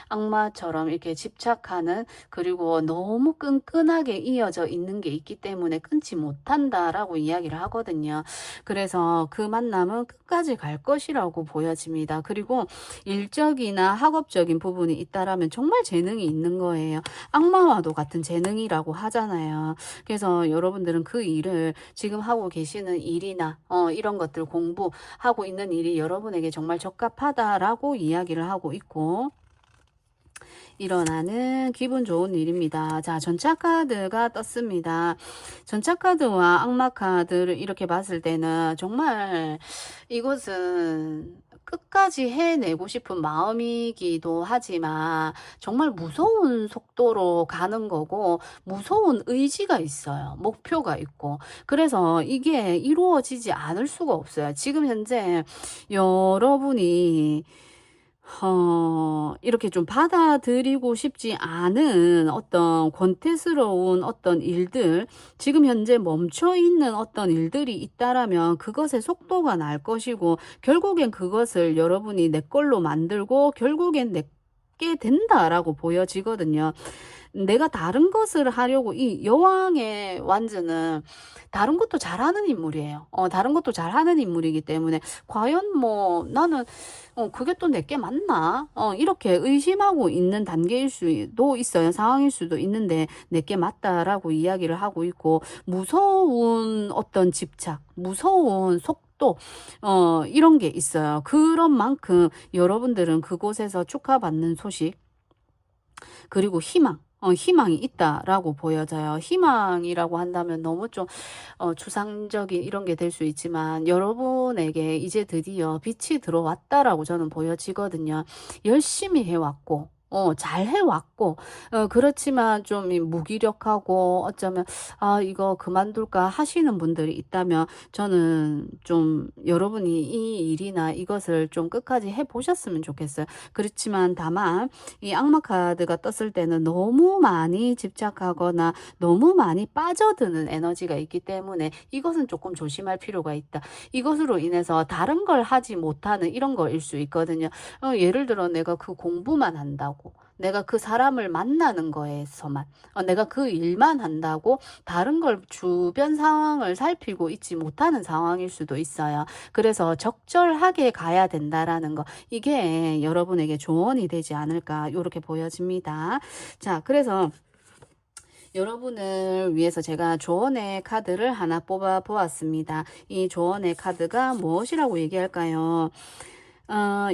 악마처럼 이렇게 집착하는, 그리고 너무 끈끈하게 이어져 있는 게 있기 때문에 끊지 못한다라고 이야기를 하거든요. 그래서 그 만남은 끝까지 갈 것이라고 보여집니다. 그리고 일적이나 학업적인 부분이 있다라면 정말 재능이 있는 거예요. 악마와도 같은 재능이라고 하잖아요. 그래서 여러분들은 그 일을 지금 하고 계시는 일이나 이런 것들 공부하고 있는 일이 여러분에게 정말 적합하다라고 이야기를 하고 있고, 일어나는 기분 좋은 일입니다. 자, 전차 카드가 떴습니다. 전차 카드와 악마 카드를 이렇게 봤을 때는 정말 이것은 끝까지 해내고 싶은 마음이기도 하지만 정말 무서운 속도로 가는 거고 무서운 의지가 있어요. 목표가 있고. 그래서 이게 이루어지지 않을 수가 없어요. 지금 현재 여러분이 이렇게 좀 받아들이고 싶지 않은 어떤 권태스러운 어떤 일들, 지금 현재 멈춰 있는 어떤 일들이 있다라면 그것의 속도가 날 것이고, 결국엔 그것을 여러분이 내 걸로 만들고 결국엔 내게 된다라고 보여지거든요. 내가 다른 것을 하려고, 이 여왕의 완즈는 다른 것도 잘하는 인물이에요. 다른 것도 잘하는 인물이기 때문에 과연 뭐 나는 그게 또 내게 맞나? 이렇게 의심하고 있는 단계일 수도 있어요. 상황일 수도 있는데 내게 맞다라고 이야기를 하고 있고, 무서운 어떤 집착, 무서운 속도, 이런 게 있어요. 그런 만큼 여러분들은 그곳에서 축하받는 소식, 그리고 희망이 있다라고 보여져요. 희망이라고 한다면 너무 좀 추상적인 이런 게 될 수 있지만 여러분에게 이제 드디어 빛이 들어왔다라고 저는 보여지거든요. 열심히 해왔고 잘 해왔고, 그렇지만 좀 무기력하고 어쩌면 이거 그만둘까 하시는 분들이 있다면 저는 좀 여러분이 이 일이나 이것을 좀 끝까지 해보셨으면 좋겠어요. 그렇지만 다만 이 악마 카드가 떴을 때는 너무 많이 집착하거나 너무 많이 빠져드는 에너지가 있기 때문에 이것은 조금 조심할 필요가 있다. 이것으로 인해서 다른 걸 하지 못하는 이런 거일 수 있거든요. 예를 들어 내가 그 공부만 한다고, 내가 그 사람을 만나는 거에서만, 내가 그 일만 한다고 다른 걸 주변 상황을 살피고 있지 못하는 상황일 수도 있어요. 그래서 적절하게 가야 된다라는 거, 이게 여러분에게 조언이 되지 않을까 이렇게 보여집니다. 자, 그래서 여러분을 위해서 제가 조언의 카드를 하나 뽑아 보았습니다. 이 조언의 카드가 무엇이라고 얘기할까요?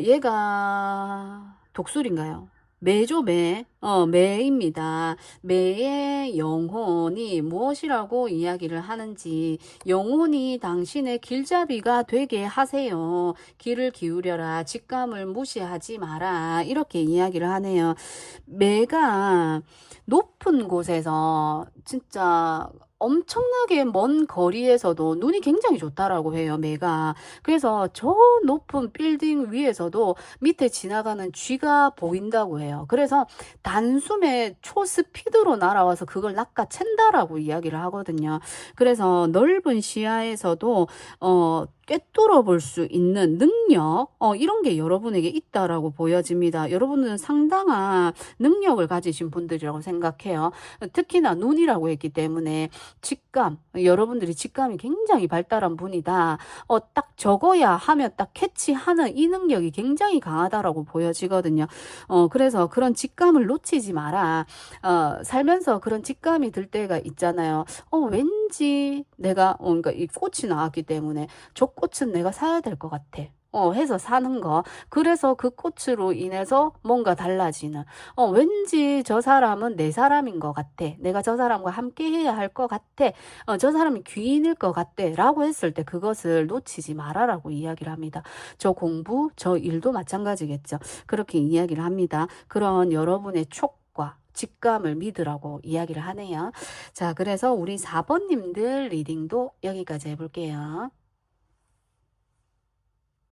얘가 독수리인가요? 매죠, 매. 매입니다. 매의 영혼이 무엇이라고 이야기를 하는지, 영혼이 당신의 길잡이가 되게 하세요. 귀를 기울여라. 직감을 무시하지 마라. 이렇게 이야기를 하네요. 매가 높은 곳에서 진짜 엄청나게 먼 거리에서도 눈이 굉장히 좋다라고 해요, 매가. 그래서 저 높은 빌딩 위에서도 밑에 지나가는 쥐가 보인다고 해요. 그래서 단숨에 초스피드로 날아와서 그걸 낚아챈다라고 이야기를 하거든요. 그래서 넓은 시야에서도 꿰뚫어 볼 수 있는 능력, 이런 게 여러분에게 있다라고 보여집니다. 여러분은 상당한 능력을 가지신 분들이라고 생각해요. 특히나 눈이라고 했기 때문에 직감, 여러분들이 직감이 굉장히 발달한 분이다. 딱 적어야 하면 딱 캐치하는 이 능력이 굉장히 강하다라고 보여지거든요. 그래서 그런 직감을 놓치지 마라. 살면서 그런 직감이 들 때가 있잖아요. 왠지 내가, 그러니까 이 꽃이 나왔기 때문에 저 꽃은 내가 사야 될 것 같아. 해서 사는 거. 그래서 그 꽃으로 인해서 뭔가 달라지는. 왠지 저 사람은 내 사람인 것 같아. 내가 저 사람과 함께 해야 할 것 같아. 저 사람이 귀인일 것 같아. 라고 했을 때 그것을 놓치지 말아라고 이야기를 합니다. 저 공부, 저 일도 마찬가지겠죠. 그렇게 이야기를 합니다. 그런 여러분의 촉과 직감을 믿으라고 이야기를 하네요. 자, 그래서 우리 4번님들 리딩도 여기까지 해볼게요.